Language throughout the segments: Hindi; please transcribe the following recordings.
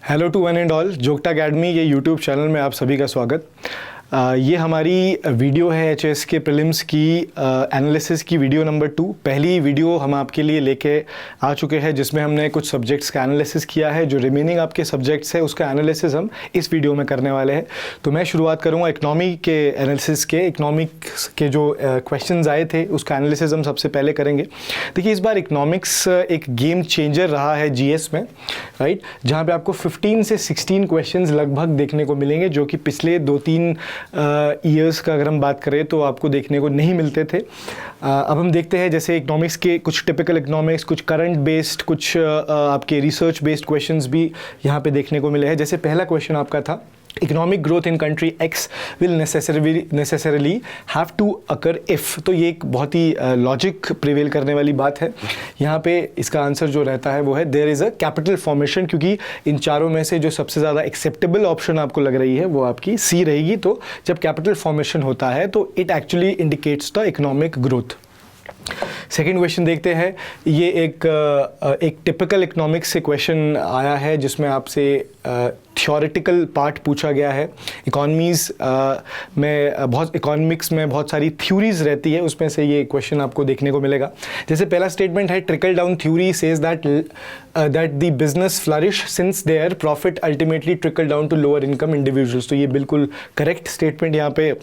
Hello to one and all, Jogta Academy ये यूट्यूब चैनल में आप सभी का स्वागत। ये हमारी वीडियो है एचएस के प्रीलिम्स की एनालिसिस की वीडियो नंबर 2। पहली वीडियो हम आपके लिए लेके आ चुके हैं जिसमें हमने कुछ सब्जेक्ट्स का एनालिसिस किया है। जो रिमेनिंग आपके सब्जेक्ट्स है उसका एनालिसिस हम इस वीडियो में करने वाले हैं। तो मैं शुरुआत करूँगा इकनॉमी के एनालिसिस के। इकनॉमिक्स के जो क्वेश्चंस आए थे उसका एनालिसिस हम सबसे पहले करेंगे। देखिए, इस बार इकनॉमिक्स एक गेम चेंजर रहा है जीएस में, राइट, जहाँ पे आपको 15 से 16 क्वेश्चंस लगभग देखने को मिलेंगे जो कि पिछले 2-3 ईयर्स का अगर हम बात करें तो आपको देखने को नहीं मिलते थे। अब हम देखते हैं जैसे इकनॉमिक्स के कुछ टिपिकल इकनॉमिक्स, कुछ करंट बेस्ड, कुछ आपके रिसर्च बेस्ड क्वेश्चंस भी यहाँ पे देखने को मिले हैं। जैसे पहला क्वेश्चन आपका था, economic growth in country X will necessarily have to occur if. तो ये एक बहुत ही लॉजिक प्रिवेल करने वाली बात है। यहाँ पे इसका आंसर जो रहता है वो है there is a capital formation, क्योंकि इन चारों में से जो सबसे ज़्यादा एक्सेप्टेबल ऑप्शन आपको लग रही है वो आपकी सी रहेगी। तो जब कैपिटल फॉर्मेशन होता है तो it actually indicates the economic growth. Second question देखते हैं। ये एक टिपिकल इकोनॉमिक्स से क्वेश्चन आया है जिसमें आपसे थ्योरेटिकल पार्ट पूछा गया है। इकोनॉमिक्स में बहुत सारी थ्योरीज रहती है, उसमें से ये क्वेश्चन आपको देखने को मिलेगा। जैसे पहला स्टेटमेंट है, trickle down theory says that the business flourish since their profit ultimately trickle down to lower income individuals. तो ये बिल्कुल करेक्ट स्टेटमेंट यहाँ पे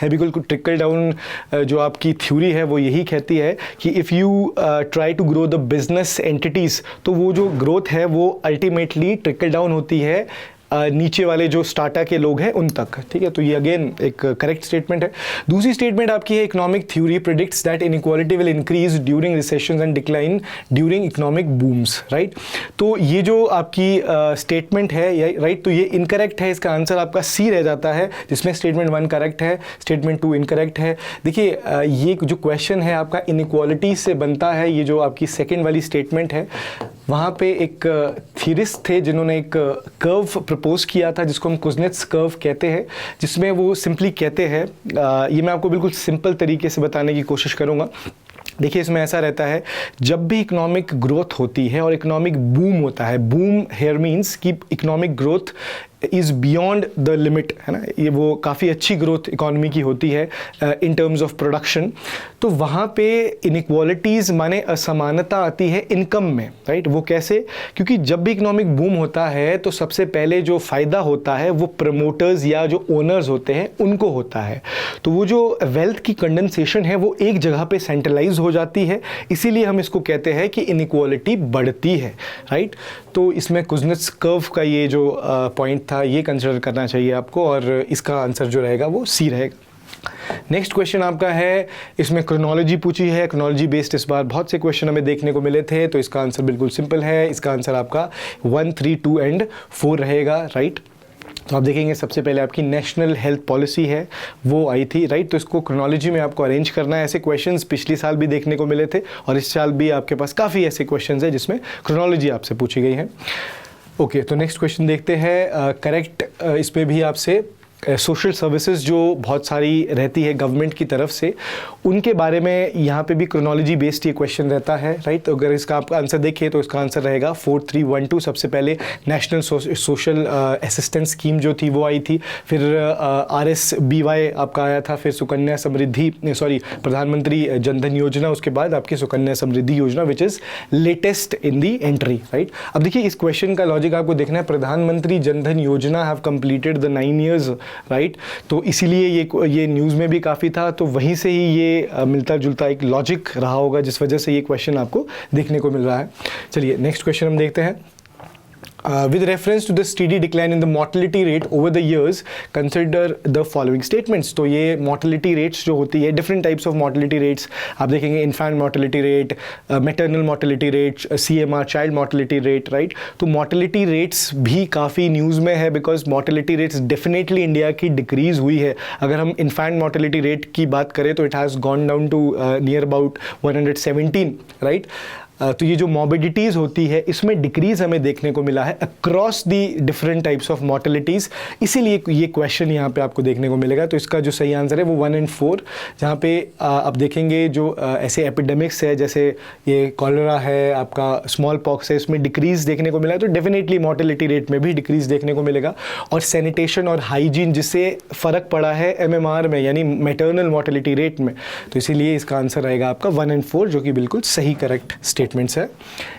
है। बिल्कुल ट्रिकल डाउन जो आपकी थ्योरी है वो यही कहती है कि if you try to grow the business entities, तो वो जो ग्रोथ है वो अल्टीमेटली ट्रिकल डाउन होती है नीचे वाले जो स्टार्टा के लोग हैं उन तक। ठीक है, तो ये अगेन एक करेक्ट स्टेटमेंट है। दूसरी स्टेटमेंट आपकी है, economic theory predicts that inequality will increase during recessions and decline during economic बूम्स, right. तो ये जो आपकी स्टेटमेंट है, राइट, तो ये इनकरेक्ट है। इसका आंसर आपका सी रह जाता है, जिसमें स्टेटमेंट 1 करेक्ट है, स्टेटमेंट 2 इनकरेक्ट है। देखिए, ये जो क्वेश्चन है आपका इनइक्वालिटी से बनता है। ये जो आपकी सेकेंड वाली स्टेटमेंट है, वहाँ पे एक थ्योरिस्ट थे जिन्होंने एक कर्व प्रपोज किया था जिसको हम कुज़नेट्स कर्व कहते हैं, जिसमें वो सिंपली कहते हैं, ये मैं आपको बिल्कुल सिंपल तरीके से बताने की कोशिश करूँगा। देखिए, इसमें ऐसा रहता है, जब भी इकोनॉमिक ग्रोथ होती है और इकोनॉमिक बूम होता है, बूम हेयर मीन्स कि economic growth is beyond the limit, है ना, ये वो काफ़ी अच्छी ग्रोथ इकोनॉमी की होती है इन टर्म्स ऑफ प्रोडक्शन। तो वहाँ पे इनइक्वालिटीज़ माने असमानता आती है इनकम में, राइट। वो कैसे? क्योंकि जब भी इकोनॉमिक बूम होता है तो सबसे पहले जो फ़ायदा होता है वो प्रमोटर्स या जो ओनर्स होते हैं उनको होता है। तो वो जो वेल्थ की कंडेंसेशन है वो एक जगह पे सेंट्रलाइज हो जाती है, इसीलिए हम इसको कहते हैं कि इनइक्वालिटी बढ़ती है, राइट। तो इसमें कुज़नेट्स कर्व का ये जो पॉइंट था ये कंसिडर करना चाहिए आपको, और इसका आंसर जो रहेगा वो सी रहेगा। नेक्स्ट क्वेश्चन आपका है, इसमें क्रोनोलॉजी पूछी है। क्रोनोलॉजी बेस्ड इस बार बहुत से क्वेश्चन हमें देखने को मिले थे, तो इसका आंसर बिल्कुल सिंपल है। इसका आंसर आपका 1, 3, 2 एंड 4 रहेगा, राइट। तो आप देखेंगे सबसे पहले आपकी नेशनल हेल्थ पॉलिसी है वो आई थी, राइट। तो इसको क्रोनोलॉजी में आपको अरेंज करना है। ऐसे क्वेश्चंस पिछले साल भी देखने को मिले थे और इस साल भी आपके पास काफ़ी ऐसे क्वेश्चंस हैं जिसमें क्रोनोलॉजी आपसे पूछी गई है। ओके, तो नेक्स्ट क्वेश्चन देखते हैं। करेक्ट इसमें भी आपसे सोशल सर्विसेज जो बहुत सारी रहती है गवर्नमेंट की तरफ से, उनके बारे में यहाँ पे भी क्रोनोलॉजी बेस्ड ये क्वेश्चन रहता है, राइट। तो अगर इसका आपका आंसर देखें तो इसका आंसर रहेगा 4, 3, 1, 2। सबसे पहले नेशनल सोशल असिस्टेंस स्कीम जो थी वो आई थी, फिर RSBY आपका आया था, फिर सुकन्या समृद्धि प्रधानमंत्री जनधन योजना, उसके बाद आपकी सुकन्या समृद्धि योजना which is latest in the entry, right. अब देखिए, इस क्वेश्चन का लॉजिक आपको देखना है। प्रधानमंत्री जनधन योजना have completed the 9 years, right. तो इसीलिए ये न्यूज़ में भी काफ़ी था, तो वहीं से ही ये मिलता जुलता एक लॉजिक रहा होगा जिस वजह से ये क्वेश्चन आपको देखने को मिल रहा है। चलिए नेक्स्ट क्वेश्चन हम देखते हैं। With reference to the steady decline in the mortality rate over the years, consider the following statements. तो ये mortality rates जो होती है, different types of mortality rates आप देखेंगे, infant mortality rate, maternal mortality rate, CMR child mortality rate, right? तो mortality rates भी काफ़ी न्यूज़ में है because mortality rates definitely India की डिक्रीज़ हुई है। अगर हम infant mortality rate की बात करें तो it has gone down to near about 117, right? तो ये जो मॉर्बिडिटीज़ होती है इसमें डिक्रीज़ हमें देखने को मिला है across the different types of mortalities, इसीलिए ये क्वेश्चन यहाँ पे आपको देखने को मिलेगा। तो इसका जो सही आंसर है वो 1 and 4, जहाँ पे आप देखेंगे जो ऐसे एपिडेमिक्स है जैसे ये कॉलरा है, आपका स्मॉल पॉक्स है, इसमें डिक्रीज़ देखने को मिला है, तो डेफिनेटली मॉर्टेलिटी रेट में भी डिक्रीज़ देखने को मिलेगा। और सैनिटेशन और हाइजीन जिससे फ़र्क पड़ा है MMR में यानी मैटरनल मॉर्टेलिटी रेट में, तो इसीलिए इसका आंसर रहेगा आपका 1 and 4, जो कि बिल्कुल सही करेक्ट स्टेटमेंट्स है।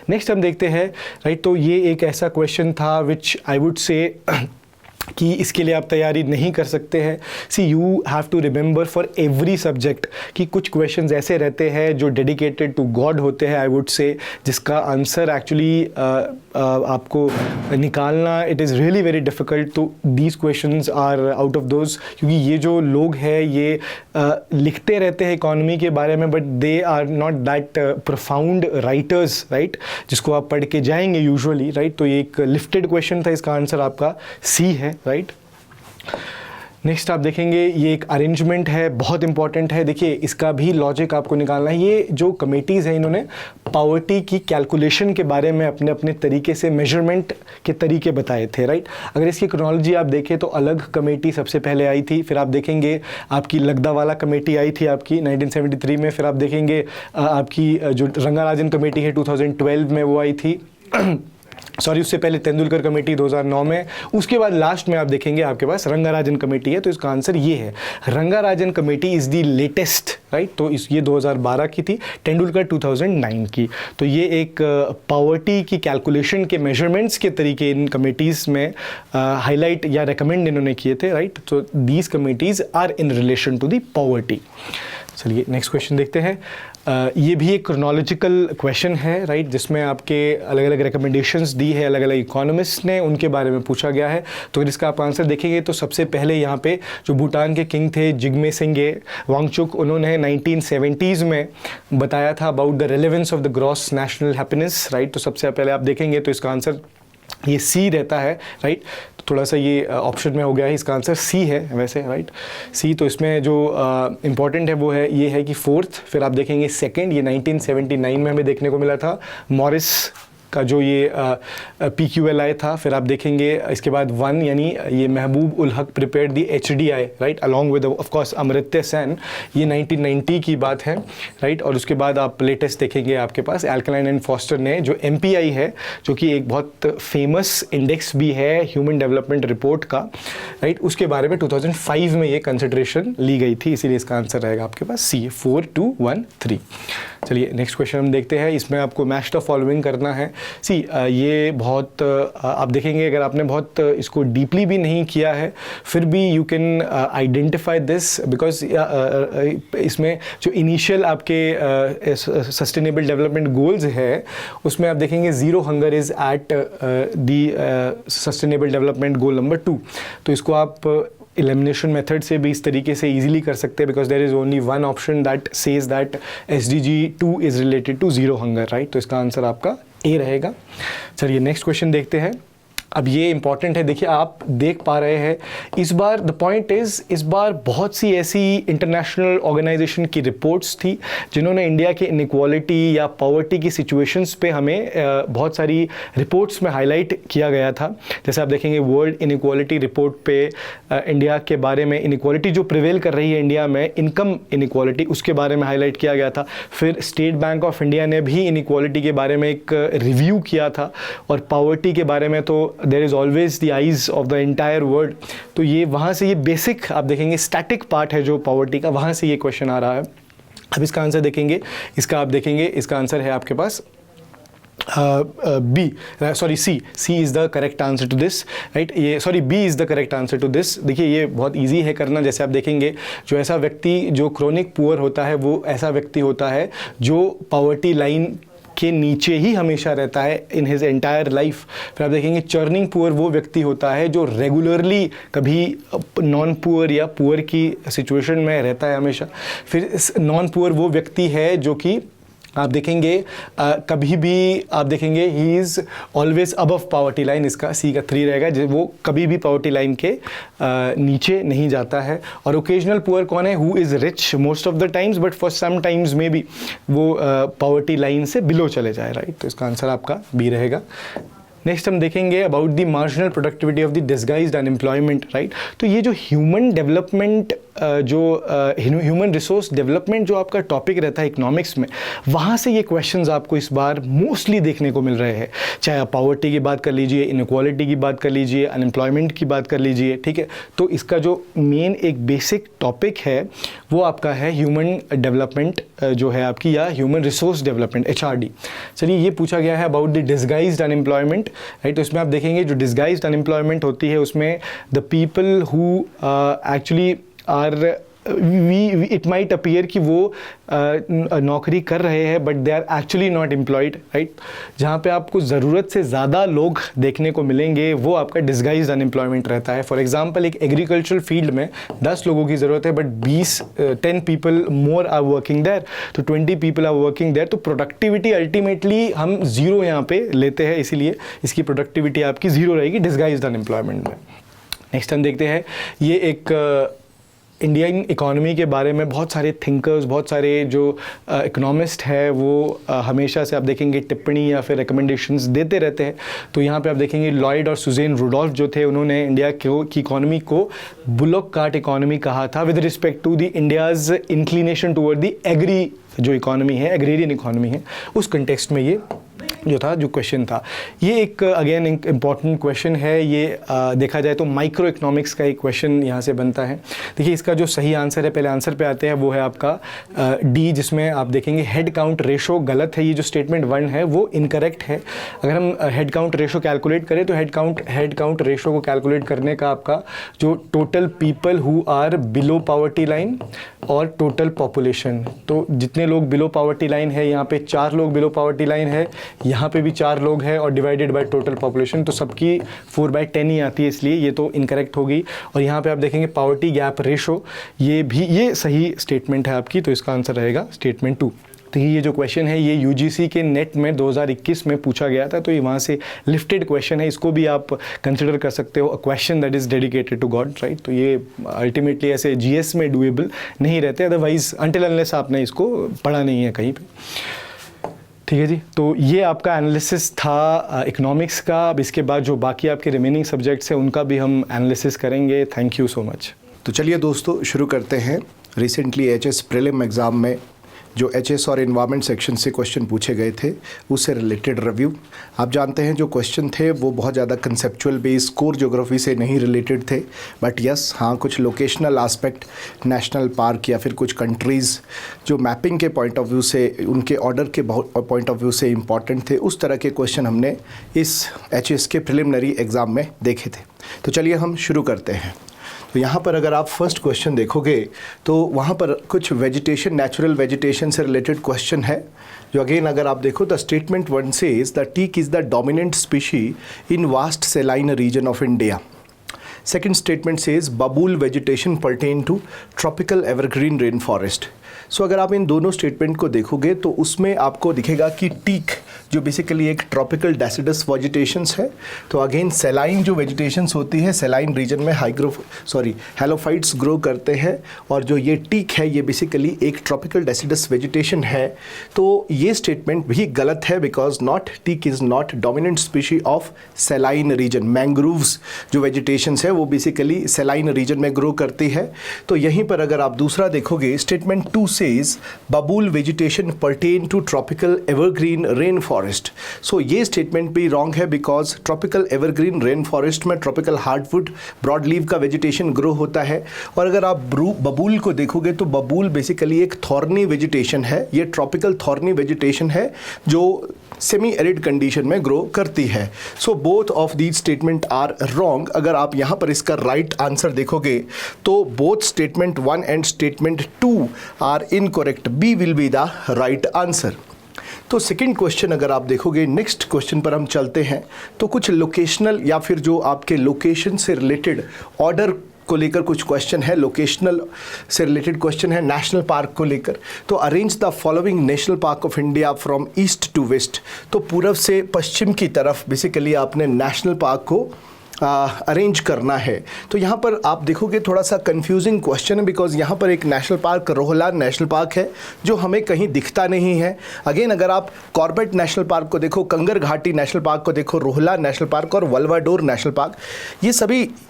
नेक्स्ट हम देखते हैं, राइट, तो ये एक ऐसा क्वेश्चन था विच आई वुड से कि इसके लिए आप तैयारी नहीं कर सकते हैं। See you have to remember for every subject कि कुछ क्वेश्चंस ऐसे रहते हैं जो डेडिकेटेड टू गॉड होते हैं, आई वुड से, जिसका आंसर एक्चुअली आपको निकालना it is really very difficult. तो these questions are out of those, क्योंकि ये जो लोग हैं ये लिखते रहते हैं इकोनॉमी के बारे में, but they are not that profound writers, right, जिसको आप पढ़ के जाएंगे यूजुअली, राइट। तो ये एक लिफ्टेड क्वेश्चन था, इसका आंसर आपका सी है, राइट। नेक्स्ट आप देखेंगे ये एक अरेंजमेंट है, बहुत इंपॉर्टेंट है। देखिए इसका भी लॉजिक आपको निकालना है। ये जो कमेटीज़ हैं इन्होंने पॉवर्टी की कैलकुलेशन के बारे में अपने अपने तरीके से मेजरमेंट के तरीके बताए थे, राइट। अगर इसकी क्रोनोलॉजी आप देखें तो अलग कमेटी सबसे पहले आई थी, फिर आप देखेंगे आपकी लगदावाला कमेटी आई थी आपकी 1973 में, फिर आप देखेंगे आपकी जो रंगाराजन कमेटी है 2012 में वो आई थी सॉरी उससे पहले तेंदुलकर कमेटी 2009 में, उसके बाद लास्ट में आप देखेंगे आपके पास रंगाराजन कमेटी है। तो इसका आंसर ये है, Rangarajan committee is the latest, right. तो ये 2012 की थी, तेंदुलकर 2009 की। तो ये एक पॉवर्टी की कैलकुलेशन के मेजरमेंट्स के तरीके इन कमेटीज़ में हाईलाइट या रेकमेंड इन्होंने किए थे, राइट। तो these committees are in relation to the poverty. चलिए नेक्स्ट क्वेश्चन देखते हैं। ये भी एक क्रोनोलॉजिकल क्वेश्चन है, राइट, जिसमें आपके अलग अलग रिकमेंडेशंस दी है अलग अलग इकोनॉमिस्ट ने, उनके बारे में पूछा गया है। तो अगर इसका आप आंसर देखेंगे तो सबसे पहले यहाँ पे जो भूटान के किंग थे जिग्मे सिंगे वांगचुक, उन्होंने 1970s में बताया था about the relevance of the gross national happiness, right. तो सबसे पहले आप देखेंगे तो इसका आंसर ये सी रहता है, राइट। तो थोड़ा सा ये ऑप्शन में हो गया है, इसका आंसर सी है वैसे, राइट, सी। तो इसमें जो इम्पॉर्टेंट है वो है ये है कि फोर्थ, फिर आप देखेंगे सेकंड, ये 1979 में हमें देखने को मिला था मॉरिस का जो ये PQLI था। फिर आप देखेंगे इसके बाद 1 यानी ये महबूब ul Haq prepared the HDI, right, along with of course Amartya Sen, ये 1990 की बात है, राइट। और उसके बाद आप लेटेस्ट देखेंगे आपके पास एल्कलाइन एंड फॉस्टर ने जो MPI है, जो कि एक बहुत फेमस इंडेक्स भी है ह्यूमन डेवलपमेंट रिपोर्ट का, राइट, उसके बारे में 2005 में ये कंसिडरेशन ली गई थी, इसीलिए इसका आंसर रहेगा आपके पास C, 4 2 1 3। चलिए नेक्स्ट क्वेश्चन हम देखते हैं। इसमें आपको मैच द फॉलोइंग करना है। सी ये बहुत आप देखेंगे अगर आपने बहुत इसको डीपली भी नहीं किया है फिर भी you can identify this, because इसमें जो इनिशियल आपके सस्टेनेबल डेवलपमेंट गोल्स है उसमें आप देखेंगे zero hunger is at the sustainable development goal number 2। तो इसको आप एलिमिनेशन मेथड से भी इस तरीके से इजीली कर सकते हैं, because there is only one option that says that SDG 2 is related to zero hunger, right. तो इसका आंसर आपका ए रहेगा। चलिए नेक्स्ट क्वेश्चन देखते हैं। अब ये इंपॉर्टेंट है, देखिए आप देख पा रहे हैं इस बार द पॉइंट इज़ इस बार बहुत सी ऐसी इंटरनेशनल ऑर्गेनाइजेशन की रिपोर्ट्स थी जिन्होंने इंडिया के इनइक्वालिटी या पॉवर्टी की सिचुएशंस पे हमें बहुत सारी रिपोर्ट्स में हाईलाइट किया गया था। जैसे आप देखेंगे वर्ल्ड इनइक्वालिटी रिपोर्ट पे इंडिया के बारे में, इनइक्वालिटी जो प्रिवेल कर रही है इंडिया में, इनकम इनइक्वालिटी, उसके बारे में हाईलाइट किया गया था। फिर स्टेट बैंक ऑफ इंडिया ने भी इनइक्वालिटी के बारे में एक रिव्यू किया था, और पॉवर्टी के बारे में तो there is always the eyes of the entire world. तो ये वहाँ से ये बेसिक आप देखेंगे स्टैटिक पार्ट है जो पॉवर्टी का, वहाँ से ये क्वेश्चन आ रहा है। अब इसका आंसर देखेंगे, इसका आप देखेंगे इसका आंसर है आपके पास B, sorry C is the correct answer to this, right. ये sorry B is the correct answer to this. देखिए ये बहुत इजी है करना। जैसे आप देखेंगे जो ऐसा व्यक्ति जो क्रोनिक पुअर होता है वो ऐसा व्यक्ति होता है जो पॉवर्टी लाइन के नीचे ही हमेशा रहता है इन हिज एंटायर लाइफ। फिर आप देखेंगे चर्निंग पुअर वो व्यक्ति होता है जो रेगुलरली कभी नॉन पुअर या पुअर की सिचुएशन में रहता है हमेशा। फिर नॉन पुअर वो व्यक्ति है जो कि आप देखेंगे कभी भी आप देखेंगे he is always above poverty line, इसका सी का 3 रहेगा, वो कभी भी पॉवर्टी लाइन के नीचे नहीं जाता है। और ओकेजनल पुअर कौन है? Who is rich most of the times but for some times में भी वो पॉवर्टी लाइन से बिलो चले जाए, राइट। तो इसका आंसर आपका बी रहेगा। नेक्स्ट हम देखेंगे about the marginal productivity of the disguised unemployment, right. तो ये जो ह्यूमन डेवलपमेंट जो ह्यूमन रिसोर्स डेवलपमेंट जो आपका टॉपिक रहता है इकोनॉमिक्स में, वहाँ से ये क्वेश्चंस आपको इस बार मोस्टली देखने को मिल रहे हैं। चाहे आप पॉवर्टी की बात कर लीजिए, इनइक्वालिटी की बात कर लीजिए, अनएम्प्लॉयमेंट की बात कर लीजिए, ठीक है। तो इसका जो मेन एक बेसिक टॉपिक है वो आपका है ह्यूमन डेवलपमेंट जो है आपकी, या ह्यूमन रिसोर्स डेवलपमेंट, HRD। चलिए, ये पूछा गया है about the disguised unemployment, right. तो इसमें आप देखेंगे जो डिस्गाइज्ड अनएम्प्लॉयमेंट होती है उसमें the people who actually are it might appear कि वो नौकरी कर रहे हैं but they are actually not employed, right. जहाँ पे आपको ज़रूरत से ज़्यादा लोग देखने को मिलेंगे वो आपका डिस्गाइज्ड अनएम्प्लॉयमेंट रहता है। फॉर एग्जांपल, एक एग्रीकल्चरल फील्ड में 10 लोगों की ज़रूरत है but 10 people more are working there, तो 20 पीपल आर वर्किंग देयर। तो प्रोडक्टिविटी अल्टीमेटली हम 0 यहाँ पे लेते हैं, इसीलिए इसकी प्रोडक्टिविटी आपकी 0 रहेगी डिस्गाइज्ड अनएम्प्लॉयमेंट में। नेक्स्ट हम देखते हैं, ये एक इंडियन इकोनॉमी के बारे में बहुत सारे थिंकर्स, बहुत सारे जो इकोनॉमिस्ट है वो हमेशा से आप देखेंगे टिप्पणी या फिर रिकमेंडेशंस देते रहते हैं। तो यहाँ पे आप देखेंगे लॉयड और सुज़ैन रुडोल्फ जो थे, उन्होंने इंडिया की इकोनॉमी को बुलॉक कार्ट इकोनॉमी कहा था with respect to the India's inclination toward the agri जो इकोनॉमी है, एग्रेरियन इकोनॉमी है, उस कंटेक्स्ट में ये जो था जो क्वेश्चन था। ये एक अगेन एक इम्पॉर्टेंट क्वेश्चन है। ये देखा जाए तो माइक्रो इकोनॉमिक्स का एक क्वेश्चन यहाँ से बनता है। देखिए, इसका जो सही आंसर है, पहले आंसर पे आते हैं, वो है आपका डी, जिसमें आप देखेंगे हेड काउंट रेशो गलत है। ये जो स्टेटमेंट 1 है वो इनकरेक्ट है। अगर हम हेड काउंट रेशो कैलकुलेट करें तो हेड काउंट रेशो को कैलकुलेट करने का आपका जो total people who are below poverty line और टोटल पॉपुलेशन, तो जितने लोग बिलो पॉवर्टी लाइन है, यहाँ पे 4 लोग बिलो पॉवर्टी लाइन है, यहाँ पे भी 4 लोग हैं, और डिवाइडेड बाय टोटल पॉपुलेशन तो सबकी 4/10 ही आती है, इसलिए ये तो इनकरेक्ट होगी। और यहाँ पे आप देखेंगे पावर्टी गैप रेशो, ये सही स्टेटमेंट है आपकी, तो इसका आंसर रहेगा स्टेटमेंट 2। तो ये जो क्वेश्चन है ये यूजीसी के नेट में 2021 में पूछा गया था, तो ये वहाँ से लिफ्टेड क्वेश्चन है। इसको भी आप कंसिडर कर सकते हो a question that is dedicated to god, right. तो ये अल्टीमेटली ऐसे जीएस में डूएबल नहीं रहते, अदरवाइज अनटिल अनलेस आपने इसको पढ़ा नहीं है कहीं पे, ठीक है जी। तो ये आपका एनालिसिस था इकोनॉमिक्स का। अब इसके बाद जो बाकी आपके रिमेनिंग सब्जेक्ट्स हैं उनका भी हम एनालिसिस करेंगे। Thank you so much. तो चलिए दोस्तों, शुरू करते हैं। रिसेंटली एचएस प्रीलिम एग्ज़ाम में जो एचएस और एनवायरनमेंट सेक्शन से क्वेश्चन पूछे गए थे उससे रिलेटेड रिव्यू। आप जानते हैं जो क्वेश्चन थे वो बहुत ज़्यादा कंसेप्चुअल बेस, कोर ज्योग्राफी से नहीं रिलेटेड थे, बट यस हाँ कुछ लोकेशनल एस्पेक्ट, नेशनल पार्क या फिर कुछ कंट्रीज़ जो मैपिंग के पॉइंट ऑफ व्यू से, उनके ऑर्डर के पॉइंट ऑफ व्यू से इम्पॉर्टेंट थे, उस तरह के क्वेश्चन हमने इस एचएस के प्रिलिमिनरी एग्ज़ाम में देखे थे। तो चलिए हम शुरू करते हैं। तो यहाँ पर अगर आप फर्स्ट क्वेश्चन देखोगे तो वहाँ पर कुछ वेजिटेशन, नेचुरल वेजिटेशन से रिलेटेड क्वेश्चन है, जो अगेन अगर आप देखो the statement 1 says the teak is the dominant species in vast saline region of India. Second statement says babool vegetation pertain to tropical evergreen rainforest. सो अगर आप इन दोनों स्टेटमेंट को देखोगे तो उसमें आपको दिखेगा कि टीक जो बेसिकली एक ट्रॉपिकल डेसिडस वेजिटेशंस है, तो अगेन सेलाइन जो वेजिटेशंस होती है सेलाइन रीजन में हेलोफाइट्स ग्रो करते हैं, और जो ये टीक है ये बेसिकली एक ट्रॉपिकल डेसिडस वेजिटेशन है। तो ये स्टेटमेंट भी गलत है, because not teak is not dominant species of saline region. Mangroves जो वेजिटेशंस है वो बेसिकली सेलाइन रीजन में ग्रो करती है। तो यहीं पर अगर आप दूसरा देखोगे, statement 2 says babool vegetation pertain to tropical evergreen rainforest. So ये स्टेटमेंट भी रॉन्ग है, because tropical evergreen rain forest में ट्रॉपिकल हार्डवुड ब्रॉड लीव का वेजिटेशन ग्रो होता है। और अगर आप बबूल को देखोगे तो बबूल बेसिकली एक थॉर्नी वेजिटेशन है, ये ट्रॉपिकल थॉर्नी वेजिटेशन है जो सेमी एरिड कंडीशन में ग्रो करती है। So both of these statement are wrong. अगर आप यहाँ पर इसका राइट आंसर देखोगे तो both statement 1 and statement 2 are incorrect. B will be the right answer. तो सेकंड क्वेश्चन अगर आप देखोगे, नेक्स्ट क्वेश्चन पर हम चलते हैं, तो कुछ लोकेशनल या फिर जो आपके लोकेशन से रिलेटेड ऑर्डर को लेकर कुछ क्वेश्चन है, लोकेशनल से रिलेटेड क्वेश्चन है, नेशनल पार्क को लेकर। तो arrange the following national park of India from east to west. तो पूर्व से पश्चिम की तरफ बेसिकली आपने नेशनल पार्क को अरेंज करना है। तो यहाँ पर आप देखोगे थोड़ा सा कंफ्यूजिंग क्वेश्चन है, बिकॉज यहाँ पर एक नेशनल पार्क रोहला नेशनल पार्क है जो हमें कहीं दिखता नहीं है। अगेन अगर आप कॉर्बेट नेशनल पार्क को देखो, कंगर घाटी नेशनल पार्क को देखो, रोहला नेशनल पार्क और वल्वाडोर नेशनल पार्क,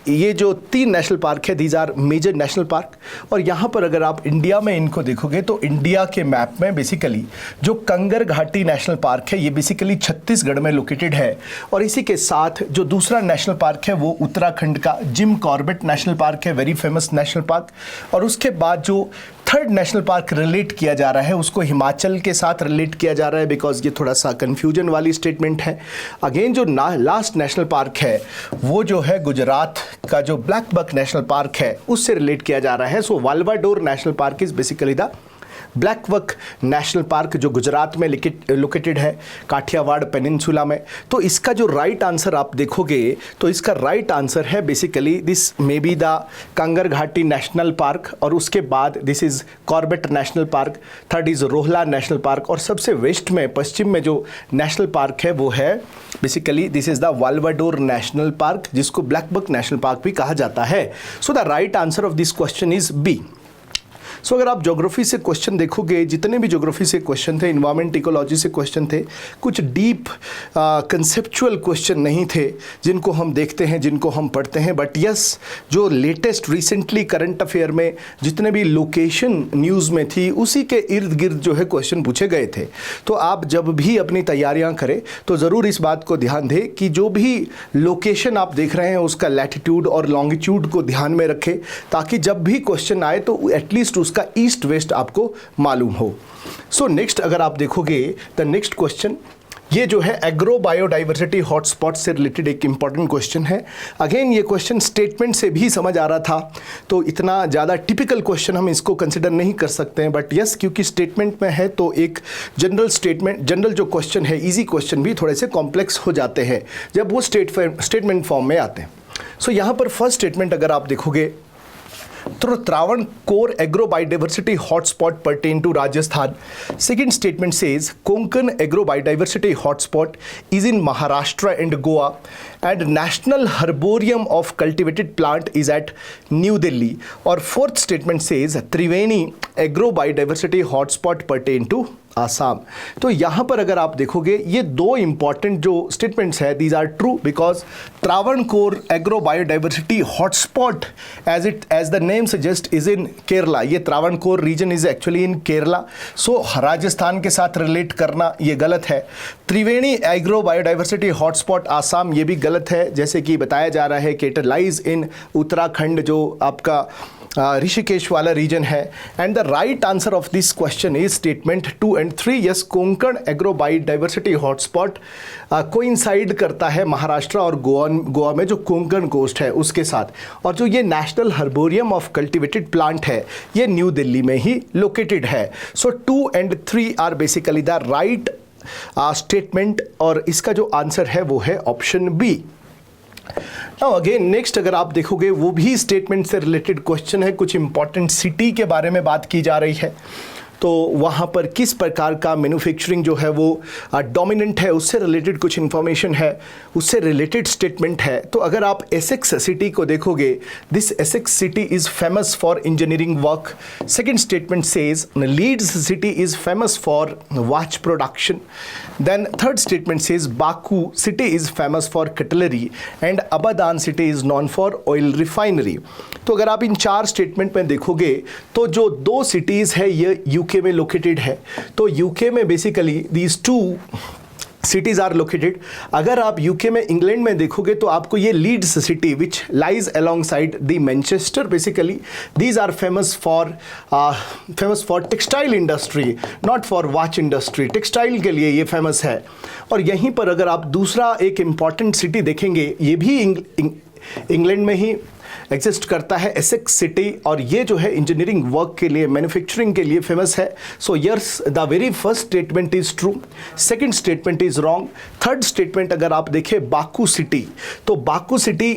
ये जो 3 नेशनल पार्क है, these are major national park. और यहाँ पर अगर आप इंडिया में इनको देखोगे तो इंडिया के मैप में बेसिकली जो कंगर घाटी नेशनल पार्क है ये बेसिकली छत्तीसगढ़ में लोकेटेड है। और इसी के साथ जो दूसरा नेशनल पार्क है वो उत्तराखंड का जिम कॉर्बेट नेशनल पार्क है, वेरी फेमस नेशनल पार्क। और उसके बाद जो थर्ड नेशनल पार्क रिलेट किया जा रहा है उसको हिमाचल के साथ रिलेट किया जा रहा है, बिकॉज ये थोड़ा सा कंफ्यूजन वाली स्टेटमेंट है। अगेन जो लास्ट नेशनल पार्क है वो जो है गुजरात का जो ब्लैक बक नेशनल पार्क है उससे रिलेट किया जा रहा है। So Velavadar national park is basically the black buck national park जो गुजरात में लोकेटेड है, काठियावाड़ पेनिनसुला में। तो इसका जो राइट आंसर आप देखोगे तो इसका राइट आंसर है basically this may be the Kanger Ghati national park, और उसके बाद this is Corbett national park, third is Rohla national park, और सबसे वेस्ट में पश्चिम में जो नेशनल पार्क है वो है basically this is the Velavadar national park, जिसको ब्लैक बक नेशनल पार्क भी कहा जाता है। So the right answer of this question is B. So अगर आप ज्योग्राफी से क्वेश्चन देखोगे, जितने भी ज्योग्राफी से क्वेश्चन थे, इन्वायरमेंट इकोलॉजी से क्वेश्चन थे, कुछ डीप कंसेप्चुअल क्वेश्चन नहीं थे जिनको हम देखते हैं, जिनको हम पढ़ते हैं। बट यस, जो लेटेस्ट रिसेंटली करंट अफेयर में जितने भी लोकेशन न्यूज़ में थी उसी के इर्द गिर्द जो है क्वेश्चन पूछे गए थे। तो आप जब भी अपनी तैयारियां करें तो ज़रूर इस बात को ध्यान दें कि जो भी लोकेशन आप देख रहे हैं उसका लैटिट्यूड और लॉन्गिट्यूड को ध्यान में रखें, ताकि जब भी क्वेश्चन आए तो एटलीस्ट उसका ईस्ट वेस्ट आपको मालूम हो। सो नेक्स्ट अगर आप देखोगे द नेक्स्ट क्वेश्चन, ये जो है एग्रो बायोडाइवर्सिटी हॉटस्पॉट से रिलेटेड एक इंपॉर्टेंट क्वेश्चन है। अगेन ये क्वेश्चन स्टेटमेंट से भी समझ आ रहा था, तो इतना ज़्यादा टिपिकल क्वेश्चन हम इसको कंसिडर नहीं कर सकते हैं। बट यस, क्योंकि स्टेटमेंट में है तो एक जनरल जो क्वेश्चन है, इजी क्वेश्चन भी थोड़े से कॉम्प्लेक्स हो जाते हैं जब वो स्टेटमेंट फॉर्म में आते हैं। सो यहाँ पर फर्स्ट स्टेटमेंट अगर आप देखोगे तो Travancore agro biodiversity hotspot pertain to Rajasthan. Second statement says Konkan agro biodiversity hotspot is in Maharashtra and Goa, and National Herbarium of cultivated plant is at New Delhi. और fourth statement says Triveni agro biodiversity hotspot pertain to Assam. तो यहाँ पर अगर आप देखोगे ये 2 इंपॉर्टेंट जो स्टेटमेंट्स है, these are true because Travancore agro biodiversity hotspot as the name suggest is in Kerala. ये Travancore region is actually in Kerala, so Rajasthan के साथ रिलेट करना ये गलत है। Triveni agro biodiversity hotspot Assam, ये भी गलत है, जैसे कि बताया जा रहा है कि इट लाइज इन उत्तराखंड जो आपका ऋषिकेश वाला रीजन है। And the right answer of this question is statement 2 and 3। Yes, Konkan agro biodiversity hotspot coincide करता है महाराष्ट्र और गोवा में जो कोंकण कोस्ट है उसके साथ। और जो ये national herbarium of cultivated plant है ये न्यू दिल्ली में ही लोकेटेड है। So 2 and 3 are basically the right statement, और इसका जो आंसर है वो है option B. Now again next अगर आप देखोगे वो भी स्टेटमेंट से रिलेटेड क्वेश्चन है, कुछ इंपॉर्टेंट सिटी के बारे में बात की जा रही है। तो वहाँ पर किस प्रकार का मैन्युफैक्चरिंग जो है वो डोमिनेंट है, उससे रिलेटेड कुछ इन्फॉर्मेशन है, उससे रिलेटेड स्टेटमेंट है। तो अगर आप एसेक्स सिटी को देखोगे, this Essex city is famous for engineering work. Second statement says Leeds city is famous for watch production. Then third statement says Baku city is famous for cutlery and Abadan city is known for oil refinery. तो अगर आप इन 4 स्टेटमेंट में देखोगे तो जो 2 सिटीज़ है ये यूके में लोकेटेड है। तो यूके में basically these 2 cities are located। अगर आप यूके में इंग्लैंड में देखोगे तो आपको ये Leeds city which lies alongside the Manchester, basically these are famous for textile industry, not for watch industry. Textile के लिए ये फेमस है। और यहीं पर अगर आप दूसरा एक इम्पॉर्टेंट सिटी देखेंगे, ये भी इंग्लैंड में ही एग्जिस्ट करता है एसेक्स सिटी, और ये जो है इंजीनियरिंग वर्क के लिए, मैन्युफैक्चरिंग के लिए फेमस है। So yes, the very first statement is true, second statement is wrong. Third statement अगर आप देखें बाकू सिटी, तो बाकू सिटी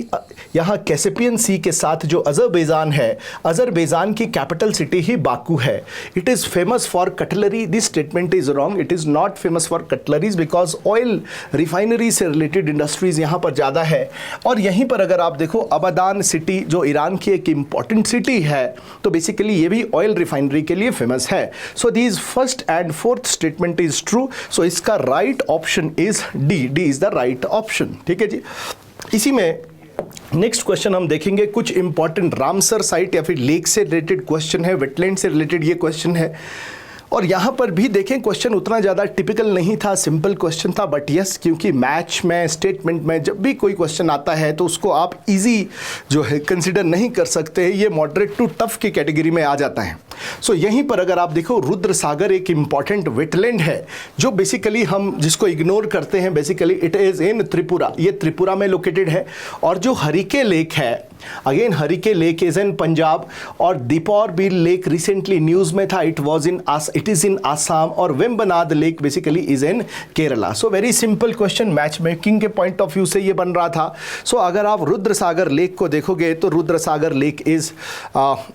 यहाँ कैस्पियन सी के साथ जो अजरबैजान है, अजरबैजान की कैपिटल सिटी ही बाकू है। It is famous for cutlery, this statement is wrong, it is not famous for cutleries because oil refinery से रिलेटेड इंडस्ट्रीज यहाँ पर ज़्यादा है। और यहीं पर अगर आप देखो अबादान सिटी जो ईरान की एक इंपॉर्टेंट सिटी है, तो बेसिकली ये भी ऑयल रिफाइनरी के लिए फेमस है। So these first and fourth statement is true. So इसका right option is D, D is the right option. ठीक है जी। इसी में नेक्स्ट क्वेश्चन हम देखेंगे, कुछ इंपॉर्टेंट रामसर साइट या फिर लेक से रिलेटेड क्वेश्चन है, वेटलैंड से रिलेटेड ये क्वेश्चन है। और यहाँ पर भी देखें क्वेश्चन उतना ज़्यादा टिपिकल नहीं था, सिंपल क्वेश्चन था, बट यस क्योंकि मैच में, स्टेटमेंट में जब भी कोई क्वेश्चन आता है तो उसको आप इजी जो है कंसिडर नहीं कर सकते, ये मॉडरेट टू टफ की कैटेगरी में आ जाता है। सो यहीं पर अगर आप देखो रुद्र सागर एक इम्पॉर्टेंट वेटलैंड है जो बेसिकली हम जिसको इग्नोर करते हैं, बेसिकली इट इज़ इन त्रिपुरा, ये त्रिपुरा में लोकेटेड है। और जो हरिके लेक है, again Harike lake is in Punjab, और दीपौर बील लेक रिसेंटली न्यूज़ में था, इट इज़ इन आसाम, और Vembanad lake basically is in Kerala. So very simple question, match making के पॉइंट ऑफ व्यू से ये बन रहा था। सो अगर आप रुद्र सागर लेक को देखोगे तो रुद्र सागर लेक इज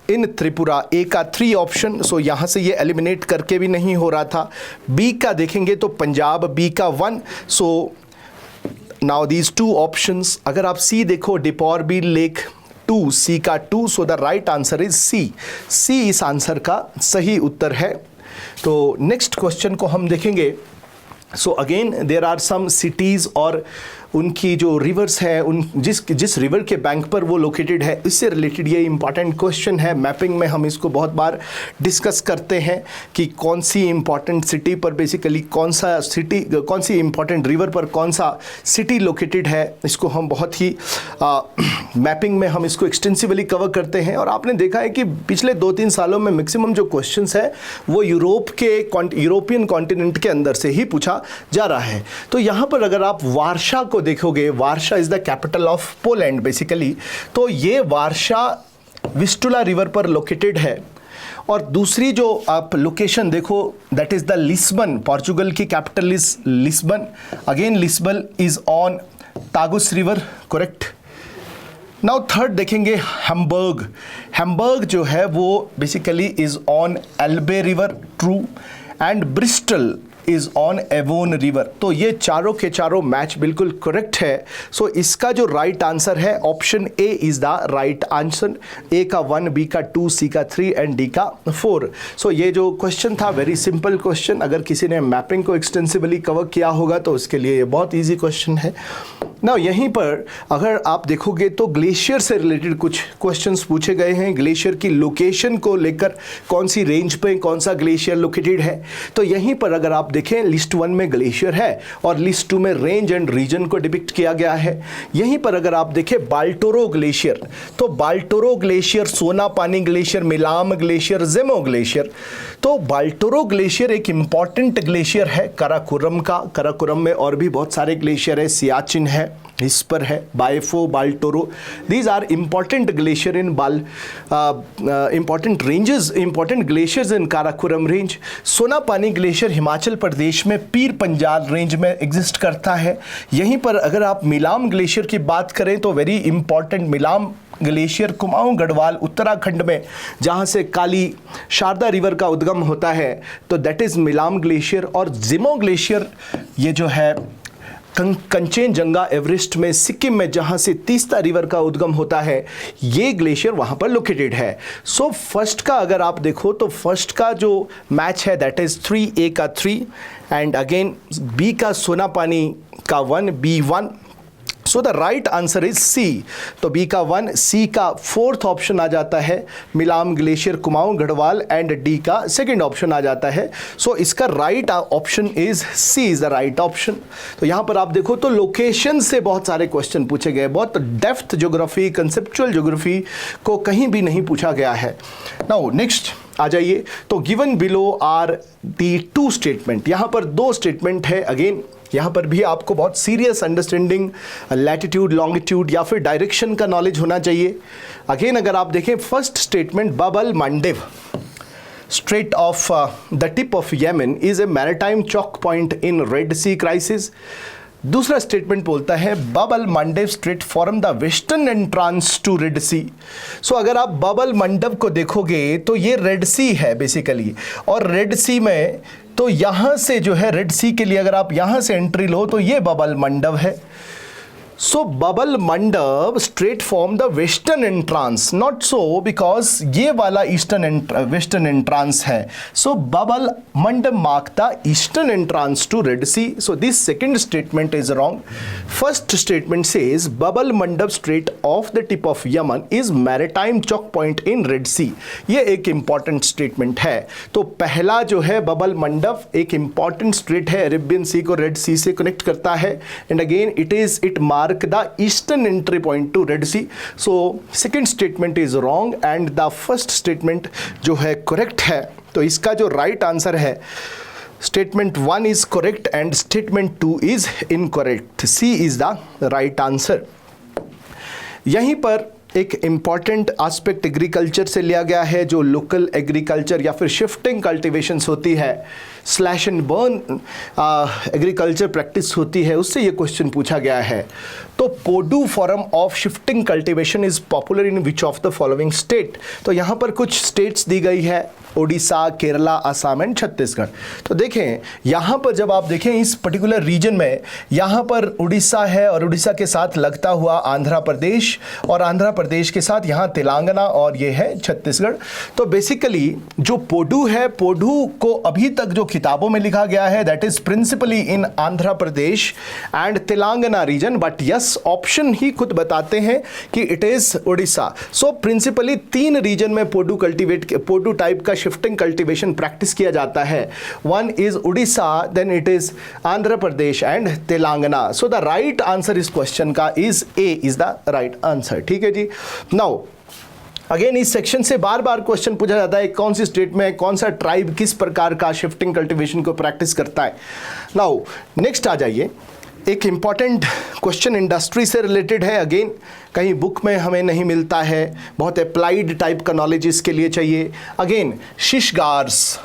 इन त्रिपुरा, ए का 3 ऑप्शन। सो यहाँ से ये एलिमिनेट करके भी नहीं हो रहा था। बी का देखेंगे तो पंजाब, बी का 1। So now these 2 options. अगर आप सी देखो डिपौर बील लेक 2, सी का 2, so the right answer is C. C इस आंसर का सही उत्तर है। तो नेक्स्ट क्वेश्चन को हम देखेंगे। So again there are some cities और उनकी जो रिवर्स है, उन जिस रिवर के बैंक पर वो लोकेटेड है, इससे रिलेटेड ये इंपॉर्टेंट क्वेश्चन है। मैपिंग में हम इसको बहुत बार डिस्कस करते हैं कि कौन सी इंपॉर्टेंट सिटी पर बेसिकली कौन सी इंपॉर्टेंट रिवर पर कौन सा सिटी लोकेटेड है, इसको हम बहुत ही मैपिंग में हम इसको एक्सटेंसिवली कवर करते हैं। और आपने देखा है कि पिछले 2-3 सालों में मैक्सिमम जो क्वेश्चंस है वो यूरोपियन कॉन्टिनेंट के अंदर से ही पूछा जा रहा है। तो यहाँ पर अगर आप वार्शा को देखोगे, Warsaw is the capital of Poland basically, तो ये वार्शा विस्टुला रिवर पर लोकेटेड है। और दूसरी जो आप लोकेशन देखो that is the Lisbon, Portugal की capital is Lisbon. Again Lisbon is on Tagus river, correct. Now third देखेंगे हैम्बर्ग। हैम्बर्ग जो है वो basically is on Elbe river, true. And Bristol is on Avon river. तो ये चारों के चारों मैच बिल्कुल करेक्ट है। सो इसका जो राइट आंसर है option A is the right answer. A का 1, बी का 2, सी का 3 एंड डी का 4। सो ये जो क्वेश्चन था वेरी सिंपल क्वेश्चन, अगर किसी ने मैपिंग को एक्सटेंसिवली कवर किया होगा तो उसके लिए ये बहुत ईजी क्वेश्चन है। ना यहीं पर अगर आप देखोगे तो ग्लेशियर से रिलेटेड कुछ क्वेश्चंस पूछे गए हैं। ग्लेशियर की लोकेशन को लेकर, कौन सी रेंज पे कौन सा ग्लेशियर लोकेटेड है। तो यहीं पर अगर आप देखें लिस्ट 1 में ग्लेशियर है और लिस्ट 2 में रेंज एंड रीजन को डिपिक्ट किया गया है। यहीं पर अगर आप देखें बाल्टोरो ग्लेशियर, तो Baltoro glacier, Sonapani glacier, Milam glacier, Zemu glacier. तो बाल्टोरो ग्लेशियर एक इंपॉर्टेंट ग्लेशियर है कराकोरम का। कराकोरम में और भी बहुत सारे ग्लेशियर है, सियाचिन है, हिस्पर है, Biafo, Baltoro. These are important glacier in important ranges, important glaciers in Karakoram range. Sonapani glacier Himachal Pradesh में पीर पंजाल रेंज में एग्जिस्ट करता है। यहीं पर अगर आप मिलाम ग्लेशियर की बात करें तो very important Milam glacier Kumaon Garhwal Uttarakhand में, जहाँ से काली शारदा रिवर का उद्गम होता है, तो दैट इज़ मिलाम ग्लेशियर। और जिमो ग्लेशियर ये जो है कंचनजंगा एवरेस्ट में सिक्किम में, जहाँ से तीस्ता रिवर का उद्गम होता है, ये ग्लेशियर वहाँ पर लोकेटेड है। सो फर्स्ट का अगर आप देखो तो फर्स्ट का जो मैच है दैट इज़ 3, ए का 3 एंड अगेन बी का सोनापानी का 1, B 1। So the right answer is C. तो बी का 1, सी का 4th ऑप्शन आ जाता है Milam glacier Kumaon Garhwal and D का 2nd ऑप्शन आ जाता है। सो इसका right option is C is the right option. तो यहाँ पर आप देखो तो लोकेशन से बहुत सारे क्वेश्चन पूछे गए, बहुत डेप्थ ज्योग्राफी, कंसेप्चुअल ज्योग्राफी को कहीं भी नहीं पूछा गया है। नाउ नेक्स्ट आ जाइए। तो given below are the 2 statement, यहाँ पर 2 स्टेटमेंट है। अगेन यहाँ पर भी आपको बहुत सीरियस अंडरस्टैंडिंग लैटिट्यूड, लॉन्गिट्यूड या फिर डायरेक्शन का नॉलेज होना चाहिए। अगेन अगर आप देखें first statement, bubble मंडेव Strait of the tip of Yemen is a maritime choke point in Red Sea crisis. दूसरा स्टेटमेंट बोलता है Bab el Mandeb strait form the western entrance to Red Sea. So अगर आप बबल मंडव को देखोगे तो ये रेड सी है बेसिकली, और रेड सी में तो यहाँ से जो है रेड सी के लिए अगर आप यहाँ से एंट्री लो तो ये बबल मंडव है। So Bab el Mandeb strait form the western entrance, not so because ये वाला वेस्टर्न एंट्रांस है। So Bab el Mandeb mark the eastern entrance to Red Sea. So this second statement is wrong. First statement says Bab el Mandeb strait of the tip of Yemen is maritime choke point in Red Sea. ये एक इंपॉर्टेंट स्टेटमेंट है। तो पहला जो है बबल मंडव एक इंपॉर्टेंट स्ट्रेट है, अरेबियन सी को रेड सी से कनेक्ट करता है, and again it mark the eastern entry point to Red Sea. So second statement is wrong and the first statement जो है correct है। तो इसका जो right answer है statement 1 is correct and statement 2 is incorrect. C is the right answer. यहीं पर एक इम्पॉर्टेंट एस्पेक्ट एग्रीकल्चर से लिया गया है, जो लोकल एग्रीकल्चर या फिर शिफ्टिंग कल्टिवेशंस होती है, slash and burn agriculture practice होती है, उससे ये क्वेश्चन पूछा गया है। तो podu form of shifting cultivation is popular in which of the following state. तो यहाँ पर कुछ स्टेट्स दी गई है, ओडिशा, केरला, असम एंड छत्तीसगढ़। तो देखें यहाँ पर जब आप देखें इस पर्टिकुलर रीजन में, यहाँ पर उड़ीसा है और उड़ीसा के साथ लगता हुआ आंध्र प्रदेश, और आंध्र प्रदेश के साथ यहाँ तेलंगाना, और ये है छत्तीसगढ़। तो बेसिकली जो पोडू है, पोडू को अभी तक जो किताबों में लिखा गया है that is principally in Andhra Pradesh and Telangana region, but yes option ही खुद बताते हैं कि it is Orissa. So principally 3 region में पोडू टाइप का शिफ्टिंग कल्टीवेशन प्रैक्टिस किया जाता है। One is Orissa, then it is Andhra Pradesh and Telangana. So the right answer इस क्वेश्चन का is A is the right answer. ठीक है जी। नाउ अगेन इस सेक्शन से बार बार क्वेश्चन पूछा जाता है कौन सी स्टेट में कौन सा ट्राइब किस प्रकार का शिफ्टिंग कल्टीवेशन को प्रैक्टिस करता है। नाउ नेक्स्ट आ जाइए, एक इंपॉर्टेंट क्वेश्चन इंडस्ट्री से रिलेटेड है। अगेन कहीं बुक में हमें नहीं मिलता है, बहुत अप्लाइड टाइप का नॉलेज इसके लिए चाहिए। अगेन शिशगार्स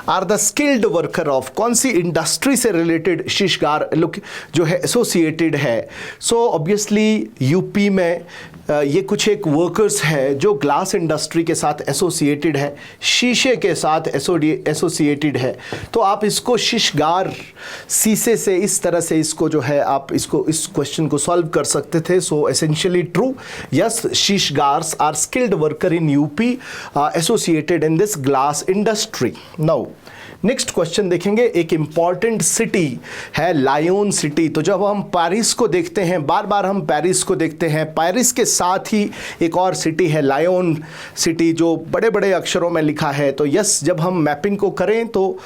are the skilled worker of, कौन सी इंडस्ट्री से रिलेटेड शिशगार लोग जो है एसोसिएटेड है। सो ऑब्वियसली यूपी में ये कुछ एक वर्कर्स है जो ग्लास इंडस्ट्री के साथ एसोसिएटेड है, शीशे के साथ एसोसिएटेड है। तो आप इसको शिशगार, शीशे से इस तरह से इसको जो है आप इसको इस क्वेश्चन को सॉल्व कर सकते थे। सो एसेंशियली ट्रू, यस शिशगार्स are skilled worker in UP associated in this glass industry. Now next question देखेंगे, एक इंपॉर्टेंट सिटी है लायोन सिटी। तो जब हम पेरिस को देखते हैं, बार बार हम पेरिस को देखते हैं, पेरिस के साथ ही एक और सिटी है लायोन सिटी जो बड़े बड़े अक्षरों में लिखा है। तो यस जब हम मैपिंग को करें तो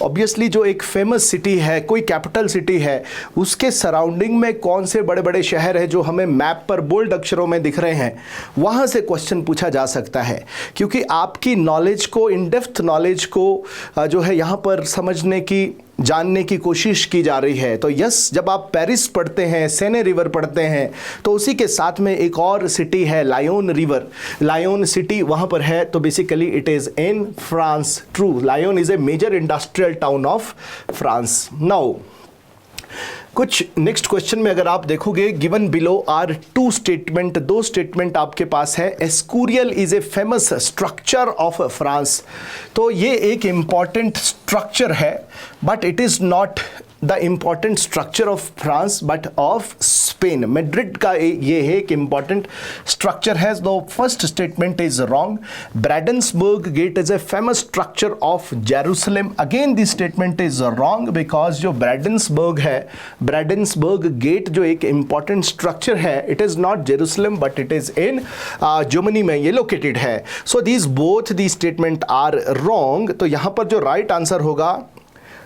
ऑब्वियसली जो एक फेमस सिटी है, कोई कैपिटल सिटी है, उसके सराउंडिंग में कौन से बड़े बड़े शहर है जो हमें मैप पर बोल्ड अक्षरों में दिख रहे हैं, वहाँ से क्वेश्चन पूछा जा सकता है। क्योंकि आपकी नॉलेज को, इन डेप्थ नॉलेज को जो है यहाँ पर समझने की, जानने की कोशिश की जा रही है। तो यस जब आप पेरिस पढ़ते हैं, सेने रिवर पढ़ते हैं, तो उसी के साथ में एक और सिटी है लायोन रिवर, लायोन सिटी वहाँ पर है। तो basically it is in France. True, Lyon is a major industrial town of France. Now कुछ नेक्स्ट क्वेश्चन में अगर आप देखोगे, given below are 2 statement, 2 statement आपके पास है। Escorial is a famous structure of France. तो ये एक इंपॉर्टेंट स्ट्रक्चर है, but it is not the important structure of France but of Spain. Madrid का ये है एक इम्पॉर्टेंट स्ट्रक्चर है। The first statement is wrong. Brandenburg gate is a famous structure of Jerusalem. Again this statement is wrong because जो ब्रैडन्सबर्ग है, ब्रैडन्सबर्ग गेट जो एक इम्पॉर्टेंट स्ट्रक्चर है, it is not Jerusalem but it is in Germany में ये लोकेटेड है। So these both the statement are wrong. तो यहाँ पर जो राइट आंसर होगा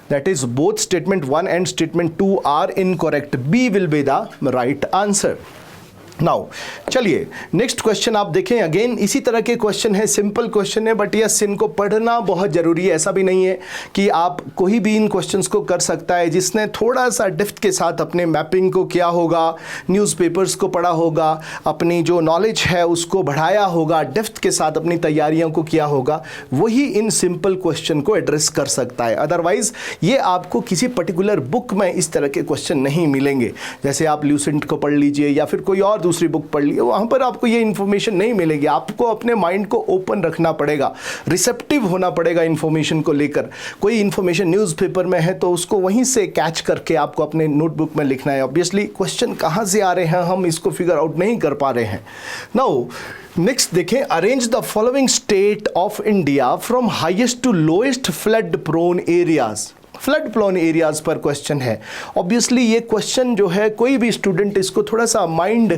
that is both statement 1 and statement 2 are incorrect. B will be the right answer. Now चलिए नेक्स्ट क्वेश्चन आप देखें। अगेन इसी तरह के क्वेश्चन है, सिंपल क्वेश्चन है, बट यस इनको पढ़ना बहुत ज़रूरी है। ऐसा भी नहीं है कि आप कोई भी इन क्वेश्चंस को कर सकता है। जिसने थोड़ा सा डेप्थ के साथ अपने मैपिंग को किया होगा, न्यूज़पेपर्स को पढ़ा होगा, अपनी जो नॉलेज है उसको बढ़ाया होगा, डेप्थ के साथ अपनी तैयारियों को किया होगा, वही इन सिंपल क्वेश्चन को एड्रेस कर सकता है। अदरवाइज ये आपको किसी पर्टिकुलर बुक में इस तरह के क्वेश्चन नहीं मिलेंगे। जैसे आप ल्यूसेंट को पढ़ लीजिए या फिर कोई और दूसरी बुक पढ़ ली, वहाँ पर आपको ये इन्फॉर्मेशन नहीं मिलेगी। आपको अपने माइंड को ओपन रखना पड़ेगा, रिसेप्टिव होना पड़ेगा इन्फॉर्मेशन को लेकर। कोई इन्फॉर्मेशन न्यूज़पेपर में है तो उसको वहीं से कैच करके आपको अपने नोटबुक में लिखना है। ऑब्वियसली क्वेश्चन कहाँ से आ रहे हैं हम इसको फिगर आउट नहीं कर पा रहे हैं। नाउ नेक्स्ट देखें, arrange the following state of India from highest to lowest flood prone areas. Flood prone areas पर क्वेश्चन है। ऑब्वियसली ये क्वेश्चन जो है कोई भी स्टूडेंट इसको थोड़ा सा माइंड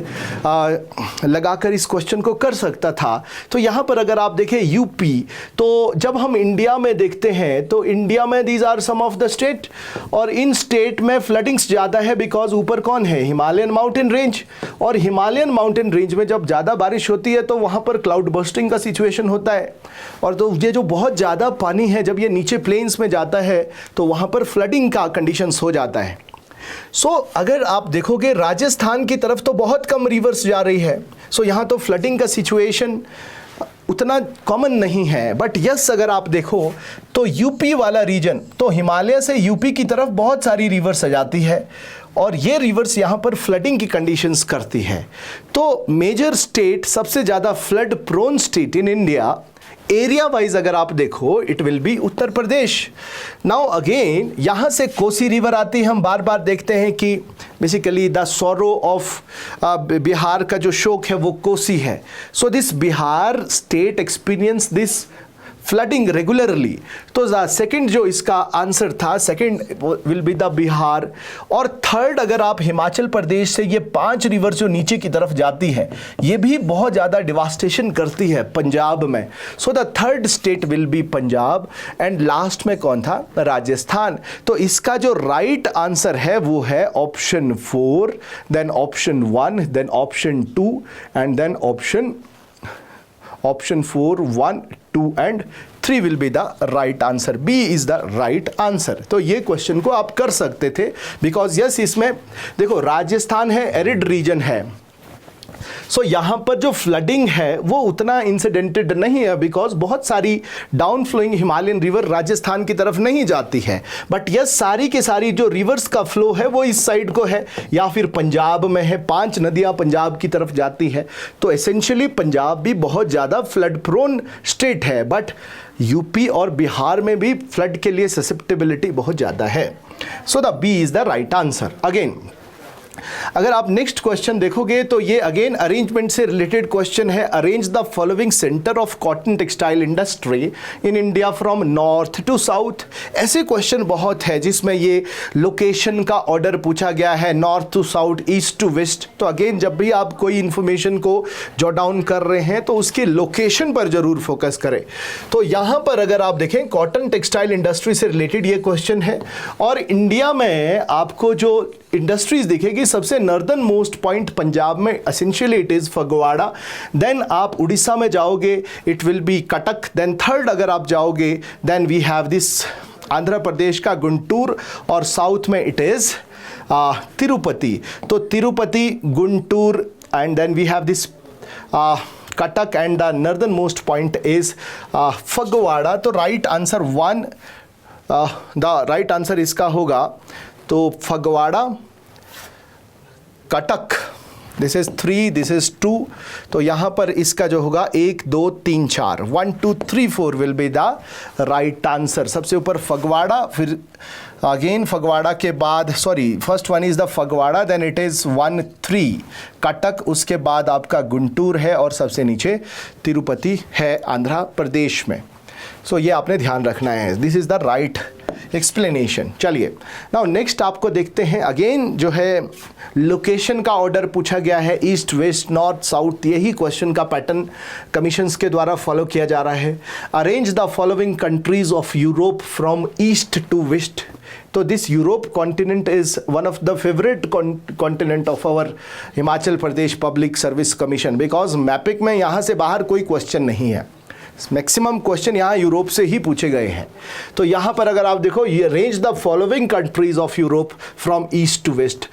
लगाकर इस क्वेश्चन को कर सकता था। तो यहाँ पर अगर आप देखें यूपी, तो जब हम इंडिया में देखते हैं तो इंडिया में these are some of the state, और इन स्टेट में फ्लडिंग्स ज़्यादा है बिकॉज ऊपर कौन है, हिमालयन माउंटेन रेंज। और हिमालयन माउंटेन रेंज में जब ज़्यादा बारिश होती है तो वहाँ पर क्लाउड बर्स्टिंग का सिचुएशन होता है। और तो ये जो बहुत ज़्यादा पानी है जब ये नीचे प्लेन्स में जाता है तो वहाँ पर फ्लडिंग का कंडीशंस हो जाता है। सो अगर आप देखोगे राजस्थान की तरफ तो बहुत कम रिवर्स जा रही है, सो यहाँ तो फ्लडिंग का सिचुएशन उतना कॉमन नहीं है। बट यस अगर आप देखो तो यूपी वाला रीजन, तो हिमालय से यूपी की तरफ बहुत सारी रिवर्स आ जाती है और ये रिवर्स यहाँ पर फ्लडिंग की कंडीशंस करती है। तो मेजर स्टेट, सबसे ज़्यादा flood prone state in India area wise अगर आप देखो it will be Uttar Pradesh. Now again यहाँ से कोसी रिवर आती है। हम बार बार देखते हैं कि basically the sorrow of Bihar का जो शोक है वो कोसी है। So this Bihar state experience this flooding regularly. तो द सेकंड जो इसका आंसर था, second will be the Bihar. और थर्ड अगर आप हिमाचल प्रदेश से ये 5 रिवर जो नीचे की तरफ जाती है ये भी बहुत ज़्यादा डिवास्टेशन करती है पंजाब में। So the third state will be Punjab. And last में कौन था, राजस्थान। तो इसका जो राइट आंसर है वो है option 4, then option 1, then option 2 and then option 4, 1, 2 and 3 will be the right answer. B is the right answer. तो ये क्वेश्चन को आप कर सकते थे बिकॉज यस इसमें देखो राजस्थान है, एरिड रीजन है। सो यहाँ पर जो फ्लडिंग है वो उतना इंसिडेंटेड नहीं है बिकॉज बहुत सारी down flowing Himalayan river Rajasthan की तरफ नहीं जाती है। बट यस सारी के सारी जो रिवर्स का फ्लो है वो इस साइड को है या फिर पंजाब में है। 5 नदियाँ पंजाब की तरफ जाती है। तो एसेंशियली पंजाब भी बहुत ज़्यादा फ्लड प्रोन स्टेट है, बट यूपी और बिहार में भी फ्लड के लिए ससेप्टेबिलिटी बहुत ज़्यादा है। So the B is the right answer. Again अगर आप नेक्स्ट क्वेश्चन देखोगे तो ये अगेन अरेंजमेंट से रिलेटेड क्वेश्चन है। Arrange the following centre of cotton textile industry in India from north to south. ऐसे क्वेश्चन बहुत है जिसमें ये लोकेशन का ऑर्डर पूछा गया है, north to south, east to west. तो अगेन जब भी आप कोई इंफॉर्मेशन को जॉट डाउन कर रहे हैं तो उसके लोकेशन पर जरूर फोकस करें। तो यहाँ पर अगर आप देखें कॉटन टेक्सटाइल इंडस्ट्री से रिलेटेड ये क्वेश्चन है। और इंडिया में आपको जो इंडस्ट्रीज दिखेगी सबसे नॉर्दर्न मोस्ट पॉइंट पंजाब में essentially it is Phagwara. Then आप उड़ीसा में जाओगे it will be Cuttack. Then third अगर आप जाओगे then we have this Andhra Pradesh का गुंटूर। और साउथ में इट इज़ तिरुपति। तो Tirupati, Guntur and then we have this Cuttack and the northern most point is Phagwara. तो right answer 1, the right answer इसका होगा तो Phagwara, Cuttack, this is 3, this is 2। तो यहाँ पर इसका जो होगा 1, 2, 3, 4, 1, 2, 3, 4 will be the right answer. सबसे ऊपर फगवाड़ा, फिर अगेन फगवाड़ा के बाद first one is the Phagwara, then it is 1, 3 Cuttack, उसके बाद आपका गुंटूर है और सबसे नीचे तिरुपति है आंध्र प्रदेश में। सो ये आपने ध्यान रखना है। This is the right explanation. चलिए नाउ नेक्स्ट आपको देखते हैं, अगेन जो है लोकेशन का ऑर्डर पूछा गया है, ईस्ट वेस्ट नॉर्थ साउथ, यही क्वेश्चन का पैटर्न कमीशंस के द्वारा फॉलो किया जा रहा है। Arrange the following countries of Europe from east to west. तो this Europe continent is one of the favourite continent of our Himachal Pradesh public service commission, because mapping में यहाँ से बाहर कोई क्वेश्चन नहीं है, मैक्सिमम क्वेश्चन यहाँ यूरोप से ही पूछे गए हैं। तो यहाँ पर अगर आप देखो, ये arrange the following countries of Europe from east to west,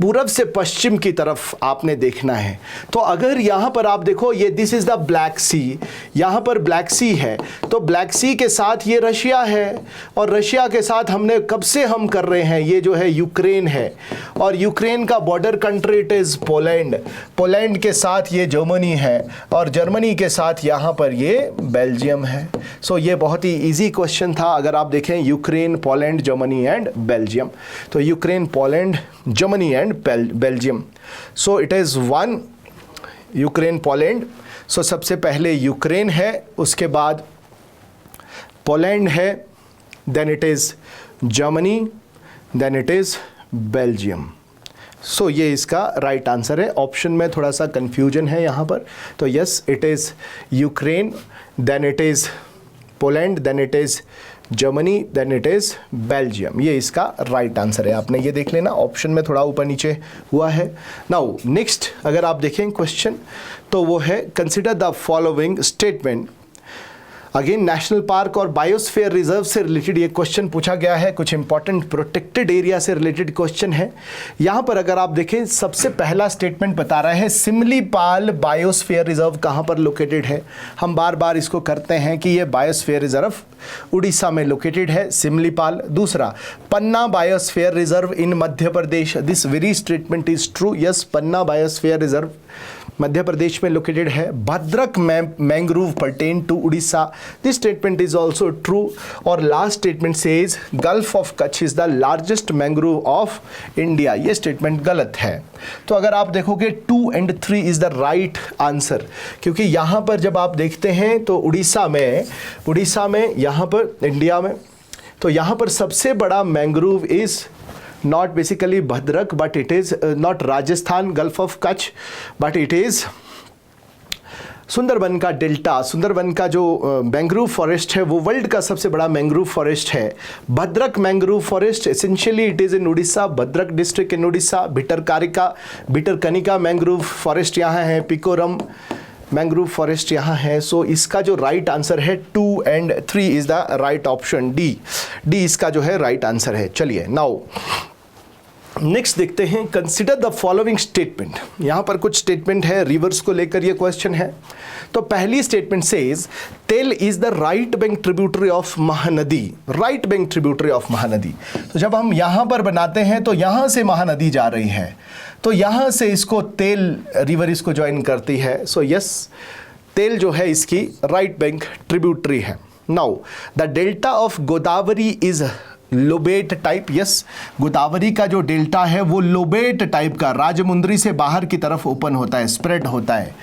पूरब से पश्चिम की तरफ आपने देखना है। तो अगर यहाँ पर आप देखो, ये दिस इज़ द ब्लैक सी, यहाँ पर ब्लैक सी है, तो ब्लैक सी के साथ ये रशिया है, और रशिया के साथ हमने कब से हम कर रहे हैं, ये जो है यूक्रेन है, और यूक्रेन का border country it is Poland, Poland के साथ ये जर्मनी है, और जर्मनी के साथ यहाँ पर ये बेल्जियम है। सो ये बहुत ही ईजी क्वेश्चन था। अगर आप देखें, Ukraine, Poland, Germany and Belgium, तो Ukraine, Poland, Germany and Belgium. So it is 1 Ukraine Poland. सो सबसे पहले यूक्रेन है, उसके बाद पोलैंड है, then it is Germany, then it is Belgium. So ये इसका राइट आंसर है। ऑप्शन में थोड़ा सा कंफ्यूजन है यहाँ पर, तो yes it is Ukraine, then it is Poland, then it is Germany, then it is Belgium. ये इसका राइट आंसर है। आपने ये देख लेना, ऑप्शन में थोड़ा ऊपर नीचे हुआ है। नाउ नेक्स्ट अगर आप देखें क्वेश्चन, तो वो है consider the following statement. Again national park और बायोस्फीयर रिजर्व से रिलेटेड ये क्वेश्चन पूछा गया है, कुछ इंपॉर्टेंट प्रोटेक्टेड एरिया से रिलेटेड क्वेश्चन है। यहाँ पर अगर आप देखें, सबसे पहला स्टेटमेंट बता रहा है सिमलीपाल बायोस्फीयर रिजर्व कहाँ पर लोकेटेड है। हम बार बार इसको करते हैं कि ये बायोस्फीयर रिजर्व उड़ीसा में लोकेटेड है, सिमलीपाल। दूसरा, Panna biosphere reserve in Madhya Pradesh, this very statement is true, yes Panna biosphere reserve Madhya Pradesh में लोकेटेड है। Bhadrak mangrove pertain to Orissa, this statement is also true. और last statement says gulf of Kutch is the largest mangrove of India, ये स्टेटमेंट गलत है। तो अगर आप देखोगे 2 and 3 is the right answer, क्योंकि यहाँ पर जब आप देखते हैं तो उड़ीसा में यहाँ पर इंडिया में, तो यहाँ पर सबसे बड़ा mangrove is not basically Bhadrak, but it is not Rajasthan Gulf of Kutch, but it is Sundarban का डेल्टा। सुंदरबन का जो मैंग्रोव फॉरेस्ट है वो वर्ल्ड का सबसे बड़ा मैंग्रोव फॉरेस्ट है। Bhadrak mangrove forest essentially it is in Orissa, Bhadrak district in Orissa. Bhitarkanika mangrove forest यहाँ है, पिकोरम मैंग्रोव फॉरेस्ट यहाँ है। सो इसका जो राइट आंसर है 2 and 3 is the right option, D इसका जो है राइट आंसर है। चलिए नाउ नेक्स्ट देखते हैं, कंसिडर द फॉलोइंग स्टेटमेंट। यहाँ पर कुछ स्टेटमेंट है, रिवर्स को लेकर ये क्वेश्चन है। तो पहली स्टेटमेंट सेज तेल is the right bank tributary of Mahanadi, right bank tributary of Mahanadi. तो जब हम यहाँ पर बनाते हैं तो यहाँ से महानदी जा रही है, तो यहाँ से इसको तेल रिवर इसको ज्वाइन करती है। सो यस तेल जो है इसकी राइट बैंक ट्रिब्यूटरी है। Now the delta of Godavari is Lobate type, yes Godavari का जो डेल्टा है वो लोबेट टाइप का, राजमुंद्री से बाहर की तरफ ओपन होता है, स्प्रेड होता है,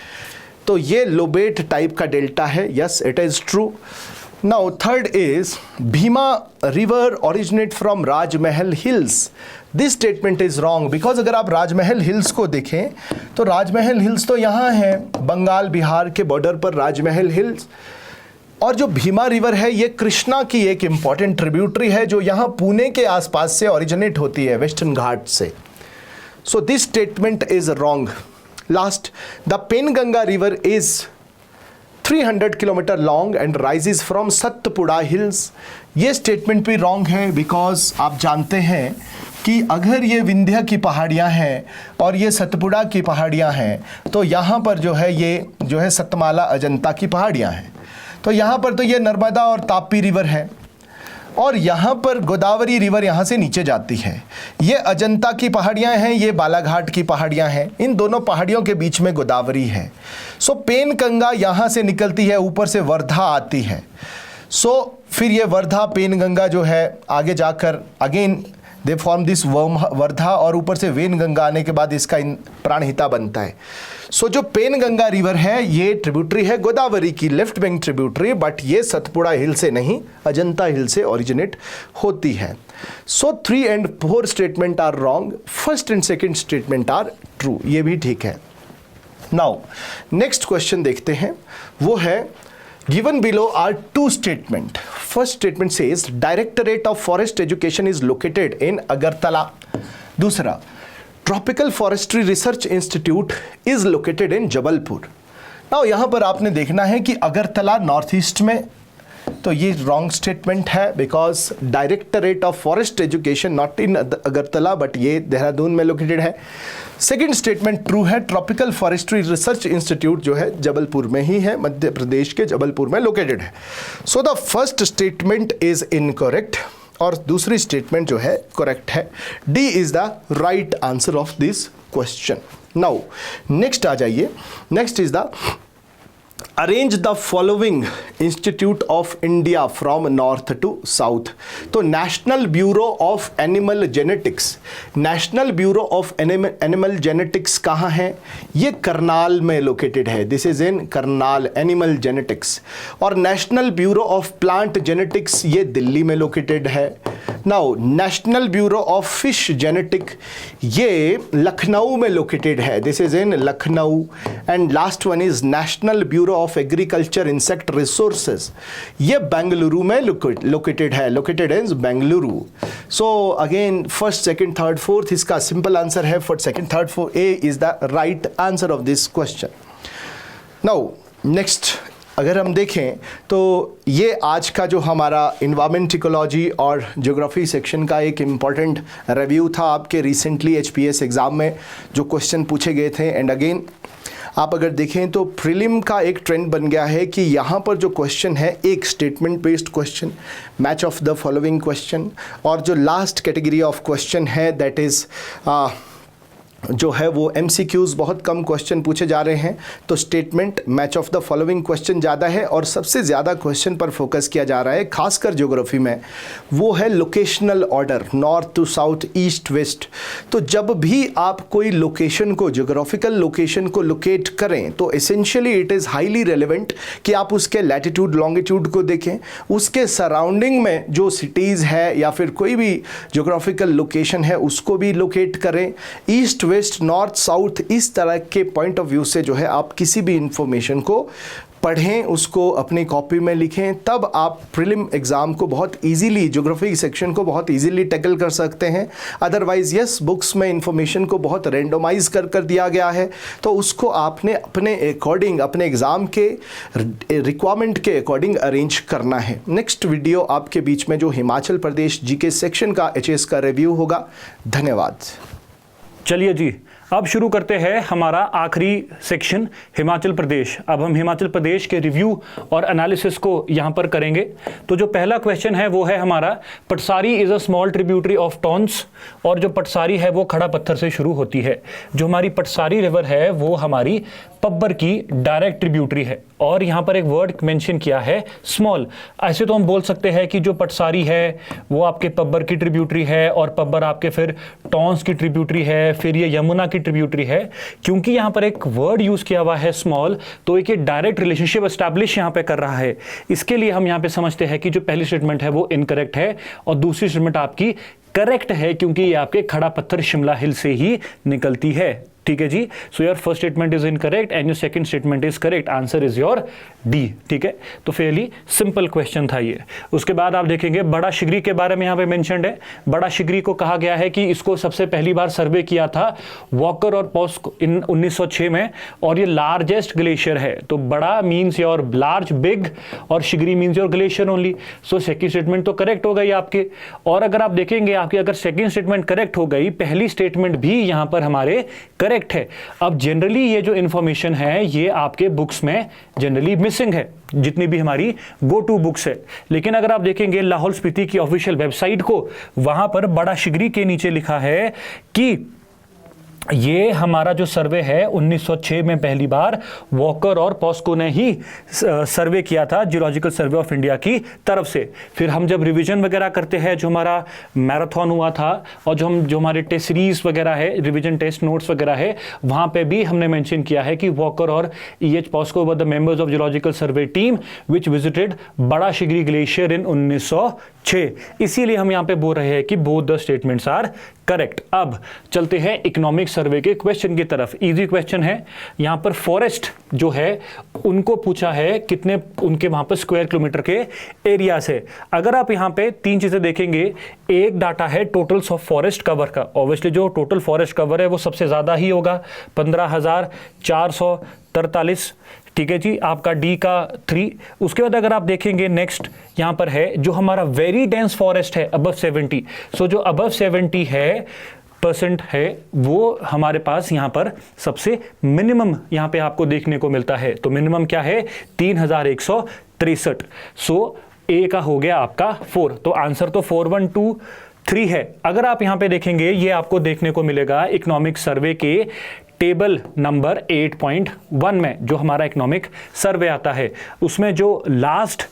तो ये लोबेट टाइप का डेल्टा है, yes it is true. Now third is Bhima river originate from Rajmahal hills, this statement is wrong, because अगर आप राजमहल हिल्स को देखें तो राजमहल हिल्स तो यहाँ है बंगाल बिहार के बॉर्डर पर राजमहल हिल्स, और जो भीमा रिवर है ये कृष्णा की एक इंपॉर्टेंट ट्रिब्यूटरी है जो यहाँ पुणे के आसपास से ओरिजिनेट होती है, वेस्टर्न घाट से। So this statement is wrong. Last, the Penganga river is 300 kilometre long and rises from Satpura hills, ये स्टेटमेंट भी रॉन्ग है, बिकॉज आप जानते हैं कि अगर ये विंध्य की पहाड़ियाँ हैं और ये सतपुड़ा की पहाड़ियाँ हैं तो यहाँ पर जो है ये जो है सतमाला अजंता की पहाड़ियाँ हैं, तो यहाँ पर तो ये नर्मदा और तापी रिवर है, और यहाँ पर गोदावरी रिवर यहाँ से नीचे जाती है। ये अजंता की पहाड़ियाँ हैं, ये बालाघाट की पहाड़ियाँ हैं, इन दोनों पहाड़ियों के बीच में गोदावरी है। सो पेनगंगा यहाँ से निकलती है, ऊपर से वर्धा आती है। सो फिर ये वर्धा पेनगंगा जो है आगे जाकर again they form this Wardha, और ऊपर से वेनगंगा आने के बाद इसका प्राणहिता बनता है। सो जो पेनगंगा रिवर है ये ट्रिब्यूटरी है गोदावरी की, लेफ्ट बैंक ट्रिब्यूटरी, बट ये सतपुड़ा हिल से नहीं, अजंता हिल से ओरिजिनेट होती है। So 3 and 4 statement are wrong, first and second statement are true, ये भी ठीक है। नाउ नेक्स्ट क्वेश्चन देखते हैं, वो है given below are 2 statement. First statement says Directorate of Forest Education is located in Agartala. दूसरा, Tropical Forestry Research Institute is located in Jabalpur. Now यहाँ पर आपने देखना है कि अगरतला नॉर्थ ईस्ट में, तो ये रॉन्ग स्टेटमेंट है because directorate of forest education not in Agartala but ये देहरादून में लोकेटेड है। सेकंड स्टेटमेंट ट्रू है, ट्रॉपिकल फॉरेस्ट्री रिसर्च इंस्टीट्यूट जो है जबलपुर में ही है, मध्य प्रदेश के जबलपुर में लोकेटेड है। So the first statement is incorrect और दूसरी स्टेटमेंट जो है करेक्ट है। D is the right answer of this question. Now next आ जाइए, next is the arrange the following institute of India from north to south. तो national bureau of animal genetics, national bureau of animal genetics कहाँ है? ये करनाल में लोकेटेड है, this is in Karnal animal genetics. और national bureau of plant genetics ये दिल्ली में लोकेटेड है। Now national bureau of fish genetic ये लखनऊ में लोकेटेड है, this is in Lucknow. And last one is national bureau of agriculture insect resources, ये बेंगलुरु में लोकेटेड है, located in Bengaluru. So again first second third fourth इसका सिंपल आंसर है, first second third fourth, A is the right answer of this question. Now next अगर हम देखें तो ये आज का जो हमारा इन्वायरमेंट इकोलॉजी और ज्योग्राफी सेक्शन का एक इम्पॉर्टेंट रिव्यू था आपके रिसेंटली एचपीएस एग्ज़ाम में जो क्वेश्चन पूछे गए थे। एंड अगेन आप अगर देखें तो प्रीलिम का एक ट्रेंड बन गया है कि यहाँ पर जो क्वेश्चन है एक statement based question, match of the following question, और जो लास्ट कैटेगरी ऑफ क्वेश्चन है दैट इज़ जो है वो MCQs बहुत कम क्वेश्चन पूछे जा रहे हैं। तो statement match of the following question ज़्यादा है और सबसे ज़्यादा क्वेश्चन पर फोकस किया जा रहा है खासकर ज्योग्राफी में, वो है locational order, north to south, east west. तो जब भी आप कोई लोकेशन को, ज्योग्राफिकल लोकेशन को लोकेट करें तो essentially it is highly relevant कि आप उसके लैटिट्यूड लॉन्गिट्यूड को देखें, उसके सराउंडिंग में जो सिटीज़ है या फिर कोई भी ज्योग्राफिकल लोकेशन है उसको भी लोकेट करें। ईस्ट वेस्ट नॉर्थ साउथ इस तरह के पॉइंट ऑफ व्यू से जो है आप किसी भी इंफॉर्मेशन को पढ़ें, उसको अपनी कॉपी में लिखें, तब आप प्रीलिम एग्ज़ाम को बहुत इजीली, ज्योग्राफी सेक्शन को बहुत इजीली टैकल कर सकते हैं। अदरवाइज यस, बुक्स में इंफॉर्मेशन को बहुत रेंडोमाइज कर दिया गया है, तो उसको आपने अपने अकॉर्डिंग, अपने एग्ज़ाम के रिक्वायरमेंट के अकॉर्डिंग अरेंज करना है। नेक्स्ट वीडियो आपके बीच में जो हिमाचल प्रदेश जीके सेक्शन का एचएस का रिव्यू होगा। धन्यवाद। चलिए जी, अब शुरू करते हैं हमारा आखिरी सेक्शन हिमाचल प्रदेश। अब हम हिमाचल प्रदेश के रिव्यू और एनालिसिस को यहाँ पर करेंगे। तो जो पहला क्वेश्चन है वो है हमारा, Patsari is a small tributary of Tons. और जो पटसारी है वो खड़ा पत्थर से शुरू होती है। जो हमारी पटसारी रिवर है वो हमारी पब्बर की डायरेक्ट ट्रिब्यूटरी है। और यहाँ पर एक वर्ड मेंशन किया है स्मॉल। ऐसे तो हम बोल सकते हैं कि जो पटसारी है वो आपके पब्बर की ट्रिब्यूटरी है और पब्बर आपके फिर टॉन्स की ट्रिब्यूटरी है, फिर ये यमुना की ट्रिब्यूटरी है। क्योंकि यहाँ पर एक वर्ड यूज किया हुआ है स्मॉल, तो एक डायरेक्ट रिलेशनशिप एस्टैब्लिश यहाँ पे कर रहा है। इसके लिए हम यहाँ पे समझते हैं कि जो पहली स्टेटमेंट है वो इनकरेक्ट है और दूसरी स्टेटमेंट आपकी करेक्ट है, क्योंकि ये आपके खड़ा पत्थर शिमला हिल से ही निकलती है। ठीक है जी। So your first statement is incorrect and your second statement is correct. Answer is your D. ठीक है, तो फेयरली सिंपल क्वेश्चन था ये। उसके बाद आप देखेंगे बड़ा शिगरी के बारे में यहाँ पे मेंशन्ड है। बड़ा शिगरी को कहा गया है कि इसको सबसे पहली बार सर्वे किया था वॉकर और पॉस्क इन 1906 में, और ये लार्जेस्ट ग्लेशियर है। तो बड़ा मीन्स योर लार्ज, बिग, और Shigri means your glacier only. So second statement तो करेक्ट हो गई आपके। और अगर आप देखेंगे आपकी अगर सेकंड स्टेटमेंट करेक्ट हो गई, पहली स्टेटमेंट भी यहाँ पर हमारे करेक्ट है। अब जनरली ये जो इंफॉर्मेशन है ये आपके बुक्स में जनरली मिसिंग है, जितनी भी हमारी गो टू बुक्स है। लेकिन अगर आप देखेंगे लाहौल स्पीति की ऑफिशियल वेबसाइट को, वहां पर बड़ा शिगरी के नीचे लिखा है कि ये हमारा जो सर्वे है 1906 में पहली बार वॉकर और पॉस्को ने ही सर्वे किया था जियोलॉजिकल सर्वे ऑफ इंडिया की तरफ से। फिर हम जब रिवीजन वगैरह करते हैं, जो हमारा मैराथन हुआ था और जो हमारे टेस्ट सीरीज वगैरह है, रिवीजन टेस्ट नोट्स वगैरह है, वहाँ पे भी हमने मेंशन किया है कि वॉकर और E.H. Pascoe were the members of geological survey team which visited Bara Shigri glacier इन 1906। इसीलिए हम यहाँ पे बोल रहे हैं कि both the statements are correct. अब चलते हैं इकोनॉमिक सर्वे के क्वेश्चन की तरफ। इजी क्वेश्चन है। यहाँ पर फॉरेस्ट जो है उनको पूछा है कितने उनके वहां पर स्क्वायर किलोमीटर के एरिया से। अगर आप यहाँ पे तीन चीजें देखेंगे, एक डाटा है टोटल्स ऑफ फॉरेस्ट कवर का। ऑब्वियसली जो टोटल फॉरेस्ट कवर है वो सबसे ज्यादा ही होगा, 15,443। ठीक है जी, आपका डी का 3। उसके बाद अगर आप देखेंगे नेक्स्ट यहां पर है जो हमारा वेरी डेंस फॉरेस्ट है अबव 70। सो जो अबव 70 है % है वो हमारे पास यहां पर सबसे मिनिमम यहां पे आपको देखने को मिलता है। तो मिनिमम क्या है 3163। सो ए का हो गया आपका 4। तो आंसर तो 4123 है। अगर आप यहां पे देखेंगे ये आपको देखने को मिलेगा इकोनॉमिक सर्वे के टेबल नंबर 8.1 में, जो हमारा इकोनॉमिक सर्वे आता है उसमें जो लास्ट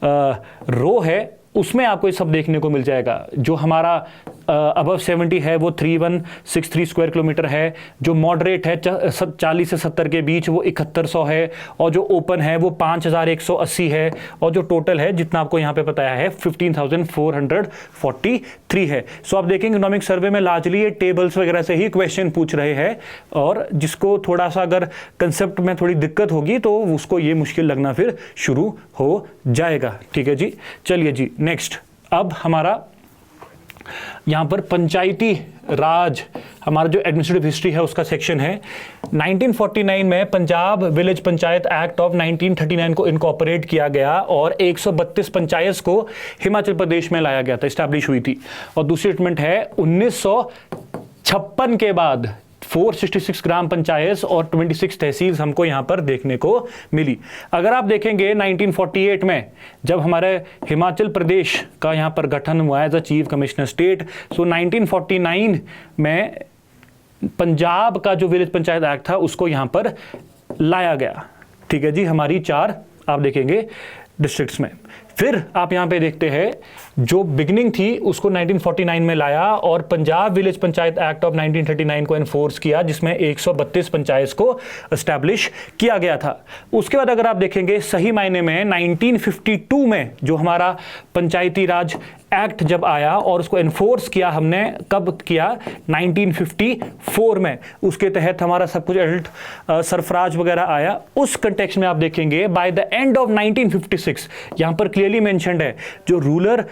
रो है उसमें आपको ये सब देखने को मिल जाएगा। जो हमारा अबव 70 है वो 3163 स्क्वायर किलोमीटर है, जो मॉडरेट है 40 से 70 के बीच वो 7100 है, और जो ओपन है वो 5180 है, और जो टोटल है जितना आपको यहाँ पे बताया है 15,443 है। सो आप देखेंगे इकोनॉमिक सर्वे में लार्जली ये टेबल्स वगैरह से ही क्वेश्चन पूछ रहे हैं, और जिसको थोड़ा सा अगर कंसेप्ट में थोड़ी दिक्कत होगी तो उसको ये मुश्किल लगना फिर शुरू हो जाएगा। ठीक है जी, चलिए जी नेक्स्ट। अब हमारा यहां पर पंचायती राज, हमारा जो एडमिनिस्ट्रेटिव हिस्ट्री है उसका सेक्शन है। 1949 में Punjab village panchayat act of 1939 को इनकॉर्पोरेट किया गया और 132 पंचायत को हिमाचल प्रदेश में लाया गया था, एस्टैब्लिश हुई थी। और दूसरी स्टेटमेंट है 1956 के बाद 466 ग्राम पंचायत और 26 तहसील हमको यहां पर देखने को मिली। अगर आप देखेंगे 1948 में जब हमारे हिमाचल प्रदेश का यहां पर गठन हुआ as a chief commissioner state, so 1949 में पंजाब का जो विलेज पंचायत एक्ट था उसको यहां पर लाया गया। ठीक है जी, हमारी 4 आप देखेंगे डिस्ट्रिक्ट्स में। फिर आप यहां पे देखते हैं जो बिगनिंग थी उसको 1949 में लाया और Punjab village panchayat act of 1939 को एनफोर्स किया, जिसमें 132 पंचायत को एस्टैब्लिश किया गया था। उसके बाद अगर आप देखेंगे सही मायने में 1952 में जो हमारा पंचायती राज एक्ट जब आया और उसको एनफोर्स किया हमने, कब किया 1954 में, उसके तहत हमारा सब कुछ एडल्ट सरफराज वगैरह आया। उस कंटेक्स्ट में आप देखेंगे बाय द एंड ऑफ 1956 यहां पर क्लियरली मेंशन्ड है जो रूरल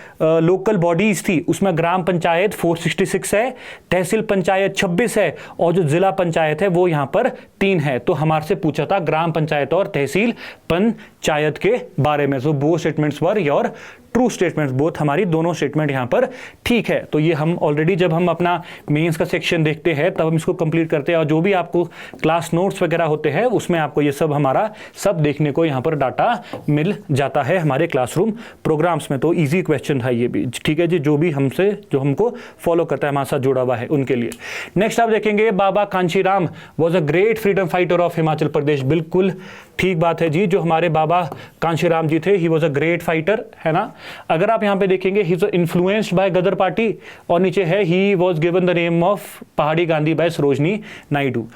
लोकल बॉडीज थी उसमें ग्राम पंचायत 466 है, तहसील पंचायत 26 है, और जो जिला पंचायत है वो यहां पर 3 है। तो हमारे से पूछा था ग्राम पंचायत और तहसील पंचायत के बारे में। So both statements were your true statements, both हमारी दोनों स्टेटमेंट यहां पर ठीक है। तो ये हम ऑलरेडी जब हम अपना मेंस का सेक्शन देखते हैं तब हम इसको कंप्लीट करते हैं, और जो भी आपको क्लास नोट्स वगैरह होते हैं उसमें आपको ये सब हमारा सब देखने को यहां पर डाटा मिल जाता है हमारे क्लासरूम प्रोग्राम्स में। तो ईजी क्वेश्चन था ये भी। ठीक है जी, जो भी जो हमको फॉलो करता है हमारे साथ जुड़ा हुआ है उनके लिए। नेक्स्ट आप देखेंगे Baba Kanshiram was a great freedom fighter of Himachal Pradesh. बिल्कुल ठीक बात है जी, जो हमारे बाबा कांशीराम जी थे he was a great fighter, है ना। अगर आप यहां पे देखेंगे he was influenced by Ghadar party, और नीचे है he was given the name of Pahari Gandhi bye Sarojini Naidu.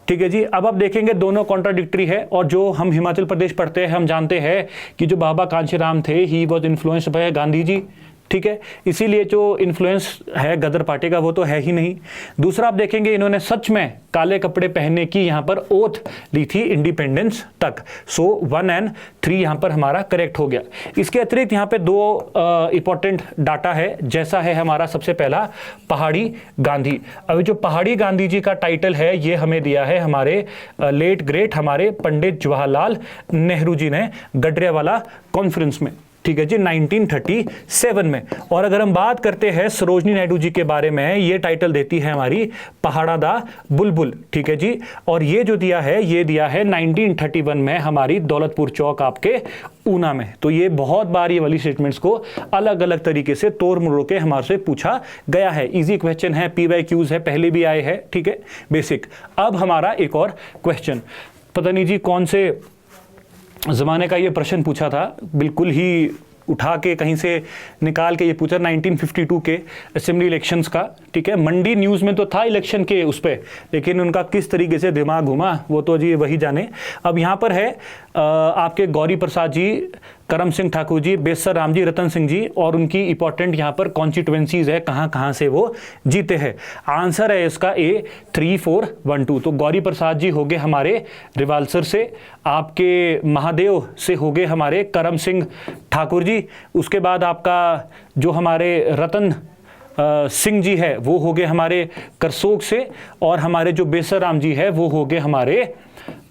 ठीक है जी, अब आप देखेंगे दोनों कॉन्ट्राडिक्टरी है, और जो हम हिमाचल प्रदेश पढ़ते हैं हम जानते हैं कि जो बाबा कांशीराम थे he was influenced by Gandhi ji. ठीक है, इसीलिए जो इन्फ्लुएंस है गदर पार्टी का वो तो है ही नहीं। दूसरा आप देखेंगे इन्होंने सच में काले कपड़े पहनने की यहां पर ओथ ली थी इंडिपेंडेंस तक। सो 1 और 3 यहां पर हमारा करेक्ट हो गया। इसके अतिरिक्त यहां पे 2 इंपॉर्टेंट डाटा है, जैसा है हमारा सबसे पहला पहाड़ी गांधी। अभी जो पहाड़ी गांधी जी का टाइटल है ये हमें दिया है हमारे लेट ग्रेट हमारे पंडित जवाहरलाल नेहरू जी ने गडरियावाला कॉन्फ्रेंस में। ठीक है जी, 1937 में। और अगर हम बात करते हैं सरोजनी नायडू जी के बारे में, ये टाइटल देती है हमारी पहाड़ा दा बुलबुल, ठीक है जी। और ये जो दिया है, ये दिया है 1931 में हमारी दौलतपुर चौक आपके ऊना में। तो ये बहुत बार ये वाली स्टेटमेंट्स को अलग अलग तरीके से तोड़ मरोड़ के हमारे से पूछा गया है। इजी क्वेश्चन है, PYQs है, पहले भी आए हैं, ठीक है, बेसिक। अब हमारा एक और क्वेश्चन, पता नहीं जी कौन से ज़माने का ये प्रश्न पूछा था, बिल्कुल ही उठा के कहीं से निकाल के ये पूछा, 1952 के असेंबली इलेक्शंस का, ठीक है। मंडी न्यूज़ में तो था इलेक्शन के उस पर, लेकिन उनका किस तरीके से दिमाग घुमा वो तो जी वही जाने। अब यहाँ पर है आपके गौरी प्रसाद जी, करम सिंह ठाकुर जी, बेसर राम जी, रतन सिंह जी, और उनकी इंपॉर्टेंट यहाँ पर कॉन्स्टिट्यूएंसीज है, कहाँ कहाँ से वो जीते हैं। आंसर है इसका A 3412। तो गौरी प्रसाद जी हो गए हमारे रिवाल्सर से, आपके महादेव से हो गए हमारे करम सिंह ठाकुर जी, उसके बाद आपका जो हमारे रतन सिंह जी है वो हो गए हमारे करसोग से, और हमारे जो बेसर राम जी है वो हो गए हमारे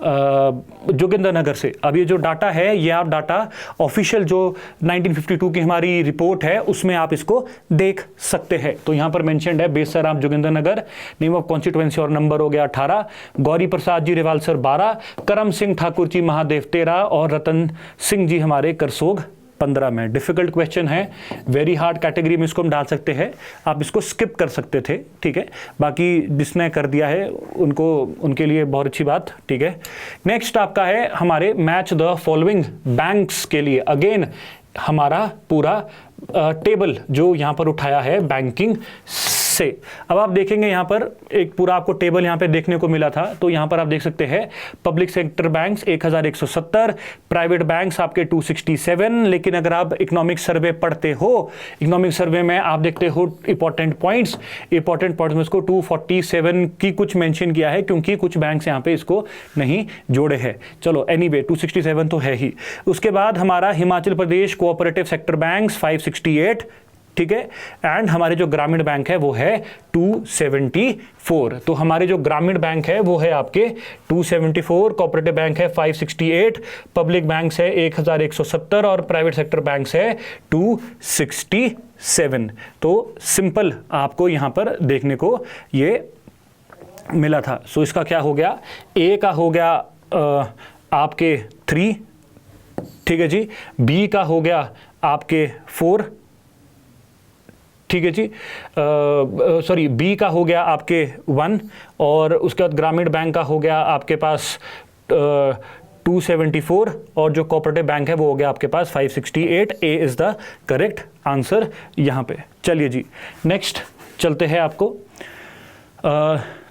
जोगिंदरनगर से। अब ये जो डाटा है, ये आप डाटा ऑफिशियल जो 1952 की हमारी रिपोर्ट है उसमें आप इसको देख सकते हैं। तो यहाँ पर मेंशन्ड है बेसर Ram Jogindernagar, name of constituency और नंबर हो गया 18, गौरी प्रसाद जी रिवाल्सर 12, करम सिंह ठाकुर जी महादेव 13, और रतन सिंह जी हमारे करसोग 15 में। डिफिकल्ट क्वेश्चन है, वेरी हार्ड कैटेगरी में इसको हम डाल सकते हैं, आप इसको स्किप कर सकते थे, ठीक है। बाकी जिसने कर दिया है उनको, उनके लिए बहुत अच्छी बात, ठीक है। नेक्स्ट आपका है हमारे मैच द फॉलोइंग बैंक्स के लिए। अगेन हमारा पूरा टेबल जो यहाँ पर उठाया है बैंकिंग से। अब आप देखेंगे यहाँ पर एक पूरा आपको टेबल यहाँ पे देखने को मिला था। तो यहाँ पर आप देख सकते हैं public sector banks 1170, private banks आपके 267। लेकिन अगर आप इकोनॉमिक सर्वे पढ़ते हो, इकोनॉमिक सर्वे में आप देखते हो इंपॉर्टेंट पॉइंट्स में इसको 247 की कुछ मेंशन किया है, क्योंकि कुछ बैंक्स यहाँ पे इसको नहीं जोड़े हैं। चलो एनीवे 267 तो है ही। उसके बाद हमारा Himachal Pradesh cooperative sector banks 568, ठीक है। एंड हमारे जो ग्रामीण बैंक है वो है 274। तो हमारे जो ग्रामीण बैंक है वो है आपके 274, कोऑपरेटिव बैंक है 568, पब्लिक बैंक्स है 1170, और प्राइवेट सेक्टर बैंक्स है 267। तो सिंपल आपको यहां पर देखने को ये मिला था। सो इसका क्या हो गया, A का हो गया आपके 3, ठीक है जी, B का हो गया आपके 4, ठीक है जी, सॉरी B का हो गया आपके 1, और उसके बाद ग्रामीण बैंक का हो गया आपके पास 274, और जो कोऑपरेटिव बैंक है वो हो गया आपके पास 568। A is the correct answer यहाँ पे। चलिए जी नेक्स्ट चलते हैं। आपको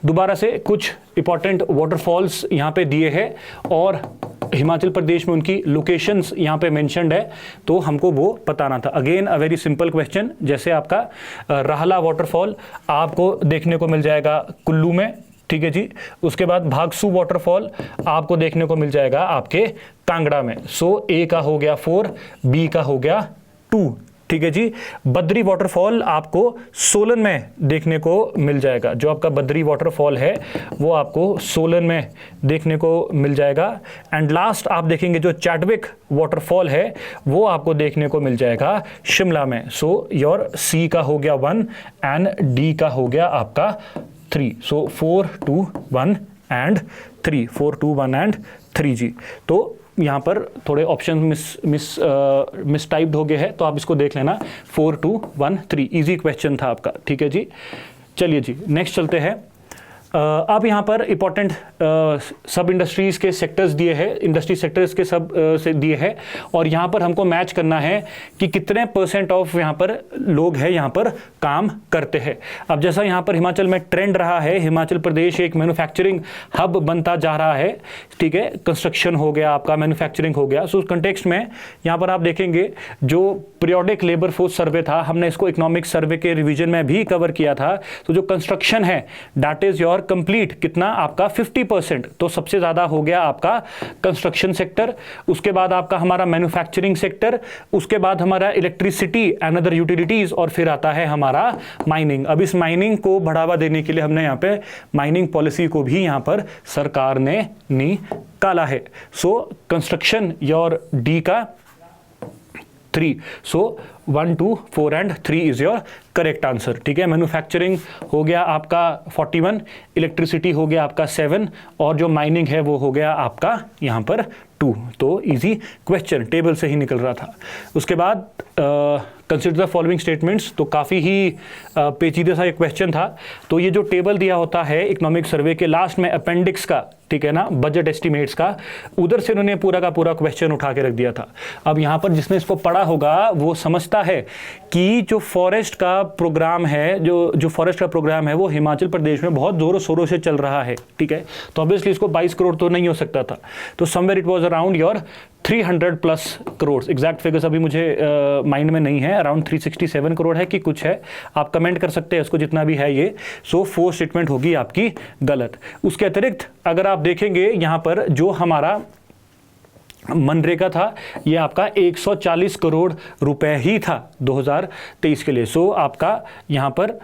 दोबारा से कुछ इंपॉर्टेंट वाटरफॉल्स यहाँ पे दिए हैं, और हिमाचल प्रदेश में उनकी लोकेशंस यहाँ पे मेंशन्ड है, तो हमको वो बताना था। Again a very simple question, जैसे आपका राहला वाटरफॉल आपको देखने को मिल जाएगा कुल्लू में, ठीक है जी। उसके बाद भागसू वाटरफॉल आपको देखने को मिल जाएगा आपके कांगड़ा में। सो A का हो गया 4, B का हो गया 2, ठीक है जी। बद्री वाटरफॉल आपको सोलन में देखने को मिल जाएगा। जो आपका बद्री वाटरफॉल है वो आपको सोलन में देखने को मिल जाएगा। एंड लास्ट आप देखेंगे जो चैडविक वाटरफॉल है वो आपको देखने को मिल जाएगा शिमला में। सो योर C का हो गया 1 एंड D का हो गया आपका 3। सो 4, 2, 1 एंड 3, 4, 2, 1 एंड 3 जी। तो यहाँ पर थोड़े ऑप्शन मिस टाइप्ड हो गए हैं, तो आप इसको देख लेना। 4, 2, 1, 3 इजी क्वेश्चन था आपका, ठीक है जी। चलिए जी नेक्स्ट चलते हैं। अब यहाँ पर इंपॉर्टेंट सब इंडस्ट्रीज़ के सेक्टर्स दिए हैं, इंडस्ट्री सेक्टर्स के सब से दिए हैं, और यहाँ पर हमको मैच करना है कि कितने % ऑफ यहाँ पर लोग हैं यहाँ पर काम करते हैं। अब जैसा यहाँ पर हिमाचल में ट्रेंड रहा है, हिमाचल प्रदेश एक मैन्युफैक्चरिंग हब बनता जा रहा है, ठीक है। कंस्ट्रक्शन हो गया आपका, मैन्युफैक्चरिंग हो गया। सो उस कंटेक्स्ट में यहाँ पर आप देखेंगे जो पीरियोडिक लेबर फोर्स सर्वे था, हमने इसको इकोनॉमिक सर्वे के रिवीजन में भी कवर किया था। तो जो कंस्ट्रक्शन है दैट इज योर कंप्लीट, कितना आपका 50%। तो सबसे ज्यादा हो गया आपका कंस्ट्रक्शन सेक्टर, उसके बाद आपका हमारा मैन्युफैक्चरिंग सेक्टर, उसके बाद हमारा इलेक्ट्रिसिटी एंड अदर यूटिलिटीज, और फिर आता है हमारा माइनिंग। अब इस माइनिंग को बढ़ावा देने के लिए हमने यहाँ पे माइनिंग पॉलिसी को भी यहाँ पर सरकार ने निकाला है। सो कंस्ट्रक्शन योर D का 3. सो 1, 2, 4 and 3 is your correct answer. ठीक है, मैन्युफैक्चरिंग हो गया आपका 41, इलेक्ट्रिसिटी हो गया आपका 7 और जो माइनिंग है वो हो गया आपका यहाँ पर 2. तो इजी क्वेश्चन, टेबल से ही निकल रहा था. उसके बाद कंसिडर द फॉलोइंग स्टेटमेंट्स. तो काफ़ी ही पेचीदे सा एक क्वेश्चन था. तो ये जो टेबल दिया होता है इकोनॉमिक सर्वे के लास्ट में अपेंडिक्स का, ठीक है ना, बजट एस्टिमेट्स का, उधर से उन्होंने पूरा का पूरा क्वेश्चन उठा के रख दिया था. अब यहाँ पर जिसने इसको पढ़ा होगा वो समझता है कि जो फॉरेस्ट का प्रोग्राम है, जो फॉरेस्ट का प्रोग्राम है वो हिमाचल प्रदेश में बहुत ज़ोरों शोरों से चल रहा है. ठीक है, तो ऑब्वियसली इसको 22 करोड़ तो नहीं हो सकता था. तो somewhere it was around your 300+ crore. Exact figures अभी मुझे माइंड में नहीं है, अराउंड 367 करोड़ है कि कुछ है, आप कमेंट कर सकते हैं उसको जितना भी है ये. सो 4 स्टेटमेंट होगी आपकी गलत. उसके अतिरिक्त अगर आप देखेंगे यहाँ पर जो हमारा मनरेगा था ये आपका 140 करोड़ रुपए ही था 2023 के लिए. सो आपका यहाँ पर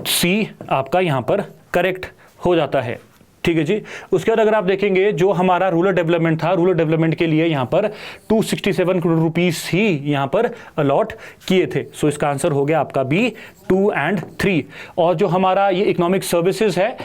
सी आपका यहाँ पर करेक्ट हो जाता है. ठीक है जी. उसके बाद अगर आप देखेंगे जो हमारा रूरल डेवलपमेंट था, रूरल डेवलपमेंट के लिए यहाँ पर 267 करोड़ रुपीस ही यहाँ पर अलॉट किए थे. सो इसका आंसर हो गया आपका बी 2 and 3. और जो हमारा ये इकोनॉमिक सर्विसेज है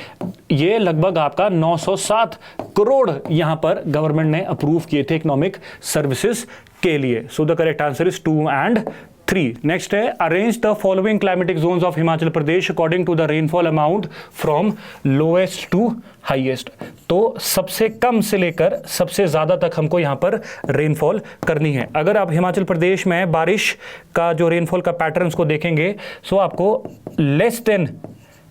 ये लगभग आपका 907 करोड़ यहाँ पर गवर्नमेंट ने अप्रूव किए थे इकोनॉमिक सर्विसेज के लिए. So the correct answer is 2 and 3. Next है arrange the following climatic zones of Himachal Pradesh according to the rainfall amount from lowest to highest. तो सबसे कम से लेकर सबसे ज्यादा तक हमको यहाँ पर रेनफॉल करनी है. अगर आप हिमाचल प्रदेश में बारिश का जो रेनफॉल का पैटर्न्स को देखेंगे सो आपको less than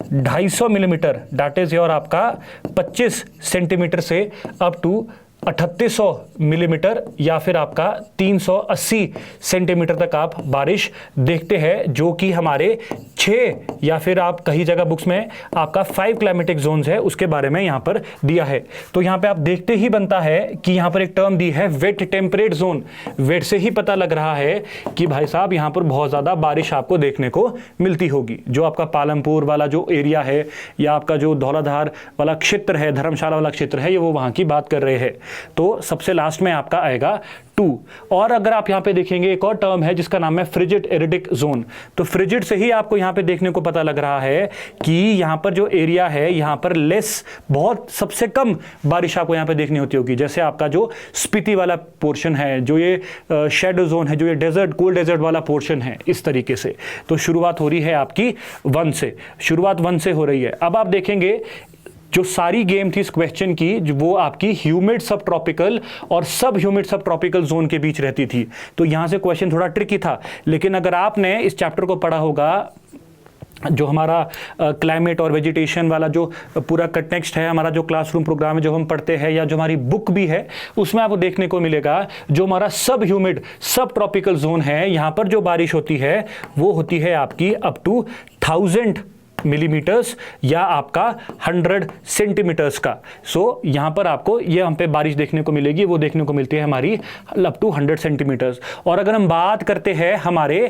250 millimetre, that is your आपका 25 सेंटीमीटर से अप टू 3800 मिलीमीटर या फिर आपका 380 सेंटीमीटर तक आप बारिश देखते हैं, जो कि हमारे 6 या फिर आप कई जगह बुक्स में आपका 5 क्लाइमेटिक जोन्स है उसके बारे में यहाँ पर दिया है. तो यहाँ पे आप देखते ही बनता है कि यहाँ पर एक टर्म दी है वेट टेम्परेट जोन. वेट से ही पता लग रहा है कि भाई साहब यहाँ पर बहुत ज़्यादा बारिश आपको देखने को मिलती होगी. जो आपका पालमपुर वाला जो एरिया है या आपका जो धौलाधार वाला क्षेत्र है, धर्मशाला वाला क्षेत्र है, ये वो वहाँ की बात कर रहे हैं. तो सबसे लास्ट में आपका आएगा 2. और अगर आप यहां पे देखेंगे एक और टर्म है जिसका नाम है फ्रिजिड एरिडिक जोन. तो फ्रिजिड से ही आपको यहां पे देखने को पता लग रहा है कि यहां पर जो एरिया है यहां पर लेस, बहुत सबसे कम बारिश आपको यहां पे देखनी होती होगी. जैसे आपका जो स्पीति वाला पोर्शन है, जो ये शेडो जोन है, जो ये डेजर्ट, कोल्ड डेजर्ट वाला पोर्शन है, इस तरीके से. तो शुरुआत हो रही है आपकी 1 से, शुरुआत 1 से हो रही है. अब आप देखेंगे जो सारी गेम थी इस क्वेश्चन की वो आपकी ह्यूमिड सब ट्रॉपिकल और सब ह्यूमिड सब ट्रॉपिकल जोन के बीच रहती थी. तो यहां से क्वेश्चन थोड़ा ट्रिकी था. लेकिन अगर आपने इस चैप्टर को पढ़ा होगा, जो हमारा क्लाइमेट और वेजिटेशन वाला जो पूरा कंटेक्स्ट है, हमारा जो क्लासरूम प्रोग्राम है जो हम पढ़ते हैं, या जो हमारी बुक भी है, उसमें आपको देखने को मिलेगा जो हमारा सब ह्यूमिड सब ट्रॉपिकल जोन है, यहाँ पर जो बारिश होती है वो होती है आपकी अप टू 1000 मिलीमीटर्स या आपका 100 सेंटीमीटर्स का. सो यहां पर आपको ये हम पे बारिश देखने को मिलेगी, वो देखने को मिलती है हमारी अप टू 100 सेंटीमीटर्स. और अगर हम बात करते हैं हमारे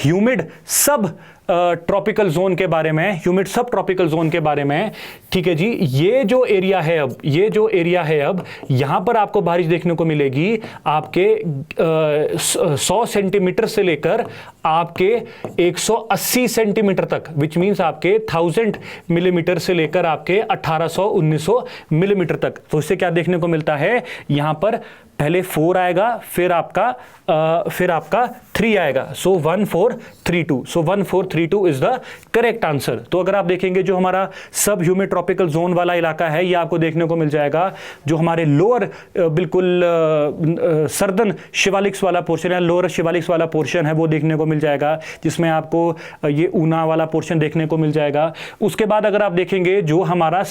ह्यूमिड सब ट्रॉपिकल जोन के बारे में, ह्यूमिड सब ट्रॉपिकल जोन के बारे में, ठीक है जी, ये जो एरिया है अब, ये जो एरिया है अब, यहां पर आपको बारिश देखने को मिलेगी आपके 100 सेंटीमीटर से लेकर आपके 180 सेंटीमीटर तक, विच मींस आपके 1000 मिलीमीटर से लेकर आपके 1800-1900 मिलीमीटर तक. तो इससे क्या देखने को मिलता है, यहां पर पहले 4 आएगा, फिर आपका 3 आएगा. सो 1432. सो 1432 इज द करेक्ट आंसर. तो अगर आप देखेंगे जो हमारा सब ह्यूमिड ट्रॉपिकल जोन वाला इलाका है ये आपको देखने को मिल जाएगा. जो हमारे लोअर बिल्कुल सर्दन शिवालिक्स वाला पोर्शन है, लोअर शिवालिक्स वाला पोर्शन है, वो देखने को मिल जाएगा, जिसमें आपको ये ऊना वाला पोर्शन देखने को मिल जाएगा. उसके बाद अगर आप देखेंगे जो हमारा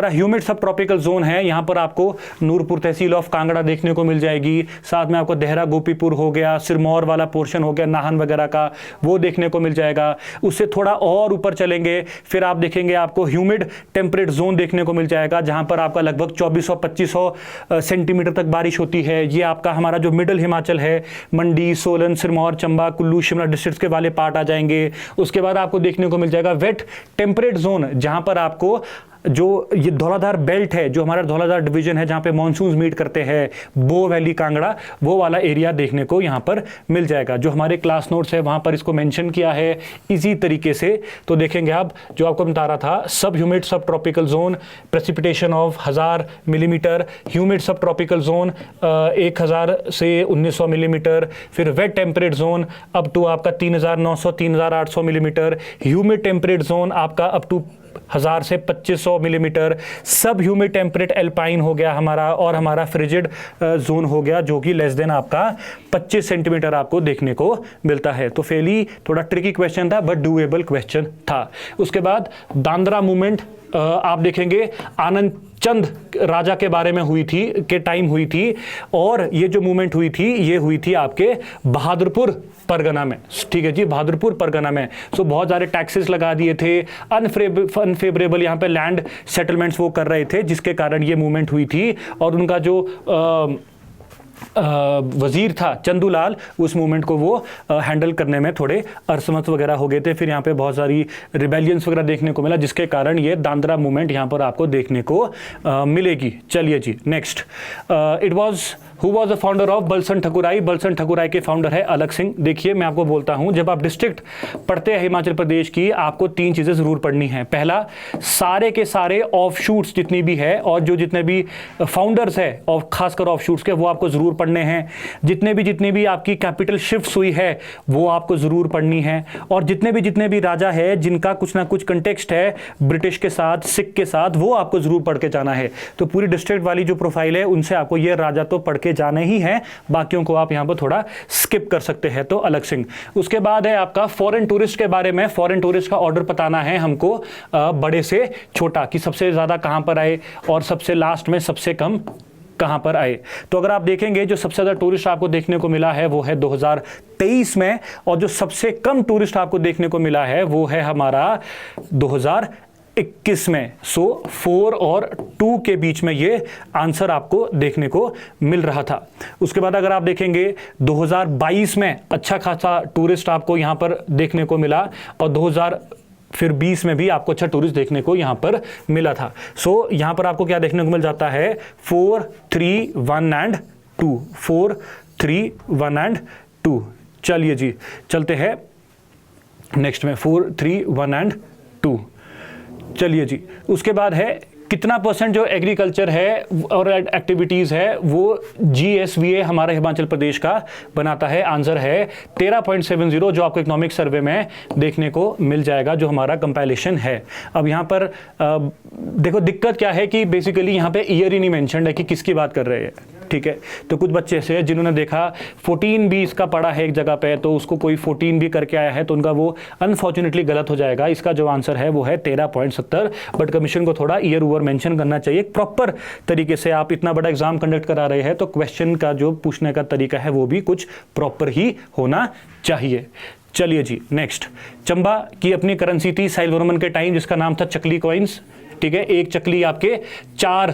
ह्यूमिड सब ट्रॉपिकल जोन है, यहां पर आपको नूरपुर तहसील ऑफ कांगड़ा देखने को मिल जाएगी. साथ में आपको देहरा गोपीपुर हो गया, सिरमौर वाला पोर्शन हो गया, नाहन वगैरह का, वो देखने को मिल जाएगा. उससे थोड़ा और ऊपर चलेंगे फिर आप देखेंगे आपको ह्यूमिड टेम्परेट जोन देखने को मिल जाएगा, जहां पर आपका लगभग 2400-2500 सेंटीमीटर तक बारिश होती है. ये आपका हमारा जो मिडल हिमाचल है, मंडी, सोलन, सिरमौर, चंबा, कुल्लू, शिमला डिस्ट्रिक्ट के वाले पार्ट आ जाएंगे. उसके बाद आपको देखने को मिल जाएगा वेट टेम्परेट जोन, जहां पर आपको जो ये धौलाधार बेल्ट है, जो हमारा धौलाधार डिवीजन है, जहां पे मॉनसून मीट करते हैं बो वैली कांगड़ा, वो वाला एरिया देखने को यहाँ पर मिल जाएगा। जो हमारे क्लास नोट्स है वहाँ पर इसको मेंशन किया है इसी तरीके से। तो देखेंगे आप, जो आपको बता रहा था, sub humid sub tropical zone precipitation of 1000 millimetre, humid sub tropical zone 1000 से 1900 मिलीमीटर, फिर wet temperate zone up to आपका 3900 3800 मिलीमीटर, ह्यूमिड टेम्परेट जोन आपका अप टू 1000 से 2500 मिलीमीटर, सब ह्यूमिड टेम्परेट एल्पाइन हो गया हमारा, और हमारा फ्रिजिड जोन हो गया जो कि लेस देन आपका 25 सेंटीमीटर आपको देखने को मिलता है। तो फेली थोड़ा ट्रिकी क्वेश्चन था बट डूएबल क्वेश्चन था। उसके बाद दादरा मूवमेंट आप देखेंगे आनंद चंद राजा के बारे में हुई थी, के टाइम हुई थी, और ये जो मूवमेंट हुई थी ये हुई थी आपके बहादुरपुर परगना में, ठीक है जी, बहादुरपुर परगना में। सो बहुत सारे टैक्सेस लगा दिए थे, अनफेवरेबल यहाँ पे लैंड सेटलमेंट्स वो कर रहे थे, जिसके कारण ये मूवमेंट हुई थी। और उनका जो वजीर था चंदूलाल, उस मूवमेंट को वो हैंडल करने में थोड़े असमर्थ वगैरह हो गए थे। फिर यहाँ पे बहुत सारी रिबेलियंस वगैरह देखने को मिला, जिसके कारण ये दादरा मूवमेंट यहाँ पर आपको देखने को मिलेगी। चलिए जी, next, it was who was the founder of Balsan Thakurai? Balsan Thakurai के फाउंडर है अलग सिंह। देखिए मैं आपको बोलता हूं, जब आप डिस्ट्रिक्ट पढ़ते हैं हिमाचल प्रदेश की, आपको 3 चीजें जरूर पढ़नी है। पहला, सारे के सारे ऑफशूट्स जितनी भी है, और जो जितने भी फाउंडर्स है और खासकर ऑफशूट्स के, वो आपको जरूर पढ़ने हैं। जितने भी आपकी कैपिटल शिफ्ट हुई है वो आपको जरूर पढ़नी है। और जितने भी राजा है जिनका कुछ ना कुछ कंटेक्स्ट है ब्रिटिश के साथ, सिख के साथ, वो आपको जरूर पढ़ के जाना है। तो पूरी डिस्ट्रिक्ट वाली जो प्रोफाइल है उनसे आपको ये राजा तो पढ़ के जाने ही है, बाकियों को आप यहां पर थोड़ा स्किप कर सकते हैं। तो अलग सिंह। उसके बाद है आपका फॉरेन टूरिस्ट के बारे में। फॉरेन टूरिस्ट का ऑर्डर बताना है हमको, बड़े से छोटा, कि सबसे ज्यादा कहां पर आए और सबसे लास्ट में सबसे कम कहां पर आए। तो अगर आप देखेंगे, जो सबसे ज्यादा टूरिस्ट आपको देखने को मिला है वो है 2023 में, और जो सबसे कम टूरिस्ट आपको देखने को मिला है वो है हमारा 2021 में। सो 4 और 2 के बीच में ये आंसर आपको देखने को मिल रहा था। उसके बाद अगर आप देखेंगे 2022 में अच्छा खासा टूरिस्ट आपको यहां पर देखने को मिला, और 2020 में भी आपको अच्छा टूरिस्ट देखने को यहां पर मिला था। सो यहां पर आपको क्या देखने को मिल जाता है? 4, 3, 1 एंड 2। 4, 3, 1 एंड 2। चलिए जी, चलते हैं नेक्स्ट में। 4, 3, 1 एंड 2। चलिए जी, उसके बाद है कितना % जो एग्रीकल्चर है और एक्टिविटीज़ है वो GSVA हमारा हिमाचल प्रदेश का बनाता है। आंसर है 13.70, जो आपको इकोनॉमिक सर्वे में देखने को मिल जाएगा, जो हमारा कंपाइलेशन है। अब यहाँ पर देखो दिक्कत क्या है कि बेसिकली यहाँ पे ईयर ही नहीं मेंशन्ड है कि किसकी बात कर रहे हैं, ठीक है। तो कुछ बच्चे ऐसे हैं जिन्होंने देखा 14 भी इसका पढ़ा है एक जगह पे, तो उसको कोई 14 भी करके आया है, तो उनका वो अनफॉर्चुनेटली गलत हो जाएगा। इसका जो आंसर है वो है 13.70, बट कमीशन को थोड़ा ईयर ओवर मेंशन करना चाहिए। प्रॉपर तरीके से आप इतना बड़ा एग्जाम कंडक्ट करा रहे हैं, तो क्वेश्चन का जो पूछने का तरीका है वो भी कुछ प्रॉपर ही होना चाहिए। चलिए जी, नेक्स्ट, चंबा की अपनी करेंसी थी साहिल वर्मन के टाइम, जिसका नाम था चकली कॉइन्स, ठीक है। एक चकली आपके 4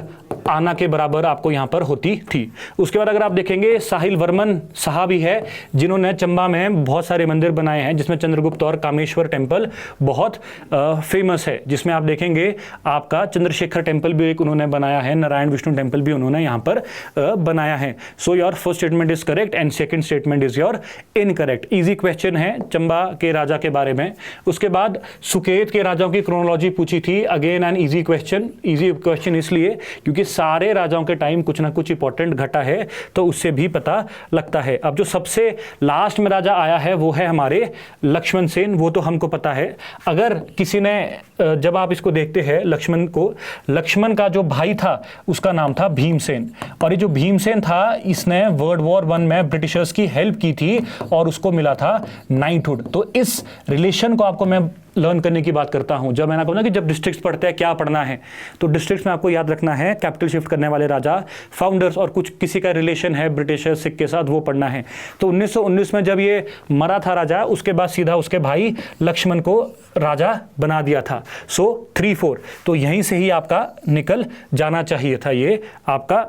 आना के बराबर आपको यहां पर होती थी। उसके बाद अगर आप देखेंगे, साहिल वर्मन साहब ही है जिन्होंने चंबा में बहुत सारे मंदिर बनाए हैं, जिसमें चंद्रगुप्त और कामेश्वर टेम्पल बहुत फेमस है, जिसमें आप देखेंगे आपका चंद्रशेखर टेम्पल भी एक उन्होंने बनाया है, नारायण विष्णु टेम्पल भी उन्होंने यहां पर बनाया है। सो your first statement is correct and second statement is your incorrect. Easy question है चंबा के राजा के बारे में। उसके बाद सुकेत के राजाओं की क्रोनोलॉजी पूछी थी, अगेन एन इजी क्वेश्चन इसलिए क्योंकि सारे राजाओं के टाइम कुछ ना कुछ इंपॉर्टेंट घटा है, तो उससे भी पता लगता है। अब जो सबसे लास्ट में राजा आया है वो है हमारे लक्ष्मण सेन, वो तो हमको पता है। अगर किसी ने, जब आप इसको देखते हैं लक्ष्मण को, लक्ष्मण का जो भाई था उसका नाम था भीमसेन, और ये जो भीमसेन था इसने वर्ल्ड वॉर 1 में ब्रिटिशर्स की हेल्प की थी और उसको मिला था नाइटहुड। तो इस रिलेशन को आपको मैं लर्न करने की बात करता हूं। जब मैंने कहा ना कि जब डिस्ट्रिक्ट्स पढ़ते हैं क्या पढ़ना है, तो डिस्ट्रिक्ट्स में आपको याद रखना है कैपिटल शिफ्ट करने वाले राजा, फाउंडर्स, और कुछ किसी का रिलेशन है ब्रिटिशर सिख के साथ, वो पढ़ना है। तो 1919 में जब ये मरा था राजा, उसके बाद सीधा उसके भाई लक्ष्मण को राजा बना दिया था। सो 3-4, तो यहीं से ही आपका निकल जाना चाहिए था ये आपका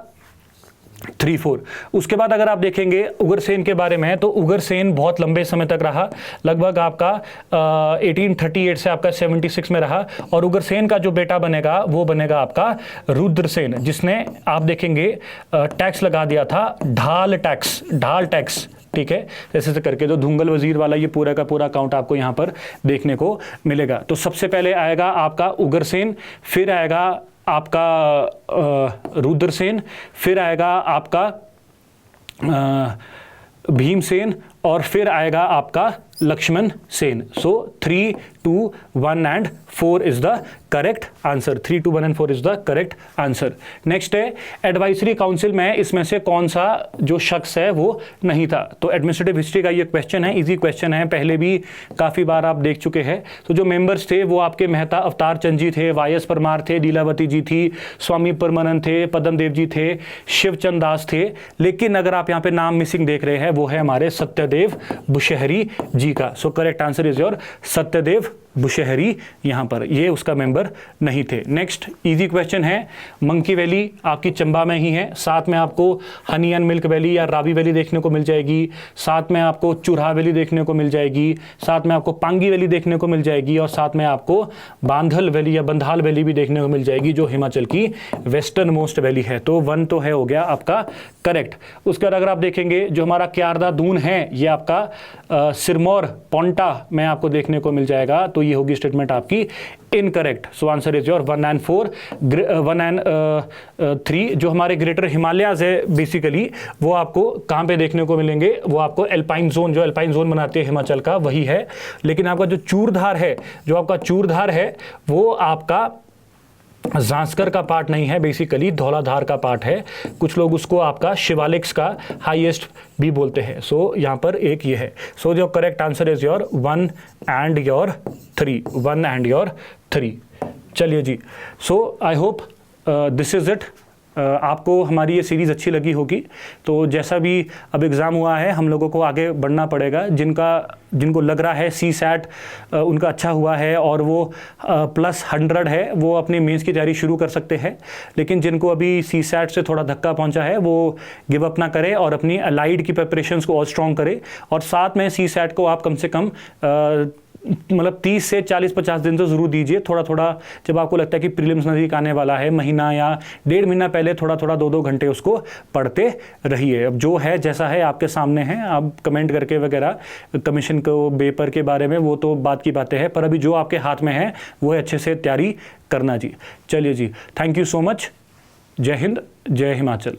3, 4। उसके बाद अगर आप देखेंगे उग्रसेन के बारे में, तो उग्रसेन बहुत लंबे समय तक रहा, लगभग आपका 1838 से आपका 76 में रहा। और उग्रसेन का जो बेटा बनेगा वो बनेगा आपका रुद्रसेन, जिसने आप देखेंगे टैक्स लगा दिया था, ढाल टैक्स, ठीक है, जैसे से करके। तो धुंगल वजीर वाला ये पूरा का पूरा अकाउंट आपको यहाँ पर देखने को मिलेगा। तो सबसे पहले आएगा आपका उग्रसेन, फिर आएगा आपका रुद्रसेन, फिर आएगा आपका भीमसेन, और फिर आएगा आपका लक्ष्मण सेन। सो 3, 2, 1 and 4 is the correct answer. 3, 2, 1 and 4 is the correct answer. Next है एडवाइजरी काउंसिल में इसमें से कौन सा जो शख्स है वो नहीं था। तो एडमिनिस्ट्रेटिव हिस्ट्री का ये क्वेश्चन है, इजी क्वेश्चन है, पहले भी काफ़ी बार आप देख चुके हैं। तो जो मेंबर्स थे वो आपके मेहता अवतार चंद जी थे, वाई.एस. परमार थे, लीलावती जी थी, स्वामी परमानंद थे, पद्मदेव जी थे, शिवचंद दास थे। लेकिन अगर आप यहाँ पे नाम मिसिंग देख रहे हैं वो है हमारे सत्यदेव बुशहरी जी का। So correct answer is your Satyadev Bushahri, यहां पर ये उसका मेंबर नहीं थे। नेक्स्ट इजी क्वेश्चन है, मंकी वैली आपकी चंबा में ही है, साथ में आपको हनी एंड मिल्क वैली या रावी वैली देखने को मिल जाएगी, साथ में आपको चुरहा वैली देखने को मिल जाएगी, साथ में आपको पांगी वैली देखने को मिल जाएगी, और साथ में आपको बांधल वैली या बंधाल वैली भी देखने को मिल जाएगी, जो हिमाचल की वेस्टर्न मोस्ट वैली है। तो 1 तो है, हो गया आपका करेक्ट। उसके बाद अगर आप देखेंगे जो हमारा क्यारदा दून है ये आपका सिरमौर पोंटा में आपको देखने को मिल जाएगा। तो ये होगी स्टेटमेंट आपकी incorrect. So answer is your 1 and 4, 1 and 3। जो हमारे ग्रेटर हिमालयाज है बेसिकली वो आपको कहाँ पे देखने को मिलेंगे, वो आपको एल्पाइन जोन, जो एल्पाइन जोन बनाते हैं हिमाचल का वही है। लेकिन आपका जो चूरधार है, वो आपका जांस्कर का पार्ट नहीं है, बेसिकली धौलाधार का पार्ट है। कुछ लोग उसको आपका शिवालिक्स का हाईएस्ट भी बोलते हैं। सो यहाँ पर एक ये है। सो जो correct answer is your 1 and your 3, 1 and your 3। चलिए जी, so I hope this is it. आपको हमारी ये सीरीज़ अच्छी लगी होगी। तो जैसा भी अब एग्ज़ाम हुआ है हम लोगों को आगे बढ़ना पड़ेगा। जिनको लग रहा है CSAT उनका अच्छा हुआ है और वो +100 है, वो अपनी मेंस की तैयारी शुरू कर सकते हैं। लेकिन जिनको अभी CSAT से थोड़ा धक्का पहुंचा है वो गिव अप ना करें और अपनी अलाइड की प्रिपरेशंस को और स्ट्रॉन्ग करें। और साथ में CSAT को आप कम से कम मतलब 30 से 40-50 दिन तो ज़रूर दीजिए। थोड़ा थोड़ा जब आपको लगता है कि प्रीलिम्स नज़दीक आने वाला है, महीना या 1.5 महीना पहले थोड़ा थोड़ा 2-2 घंटे उसको पढ़ते रहिए। अब जो है जैसा है आपके सामने है, आप कमेंट करके वगैरह कमीशन को पेपर के बारे में वो तो बात की बातें हैं, पर अभी जो आपके हाथ में है वो है अच्छे से तैयारी करना जी। चलिए जी, थैंक यू सो मच। जय हिंद, जय हिमाचल।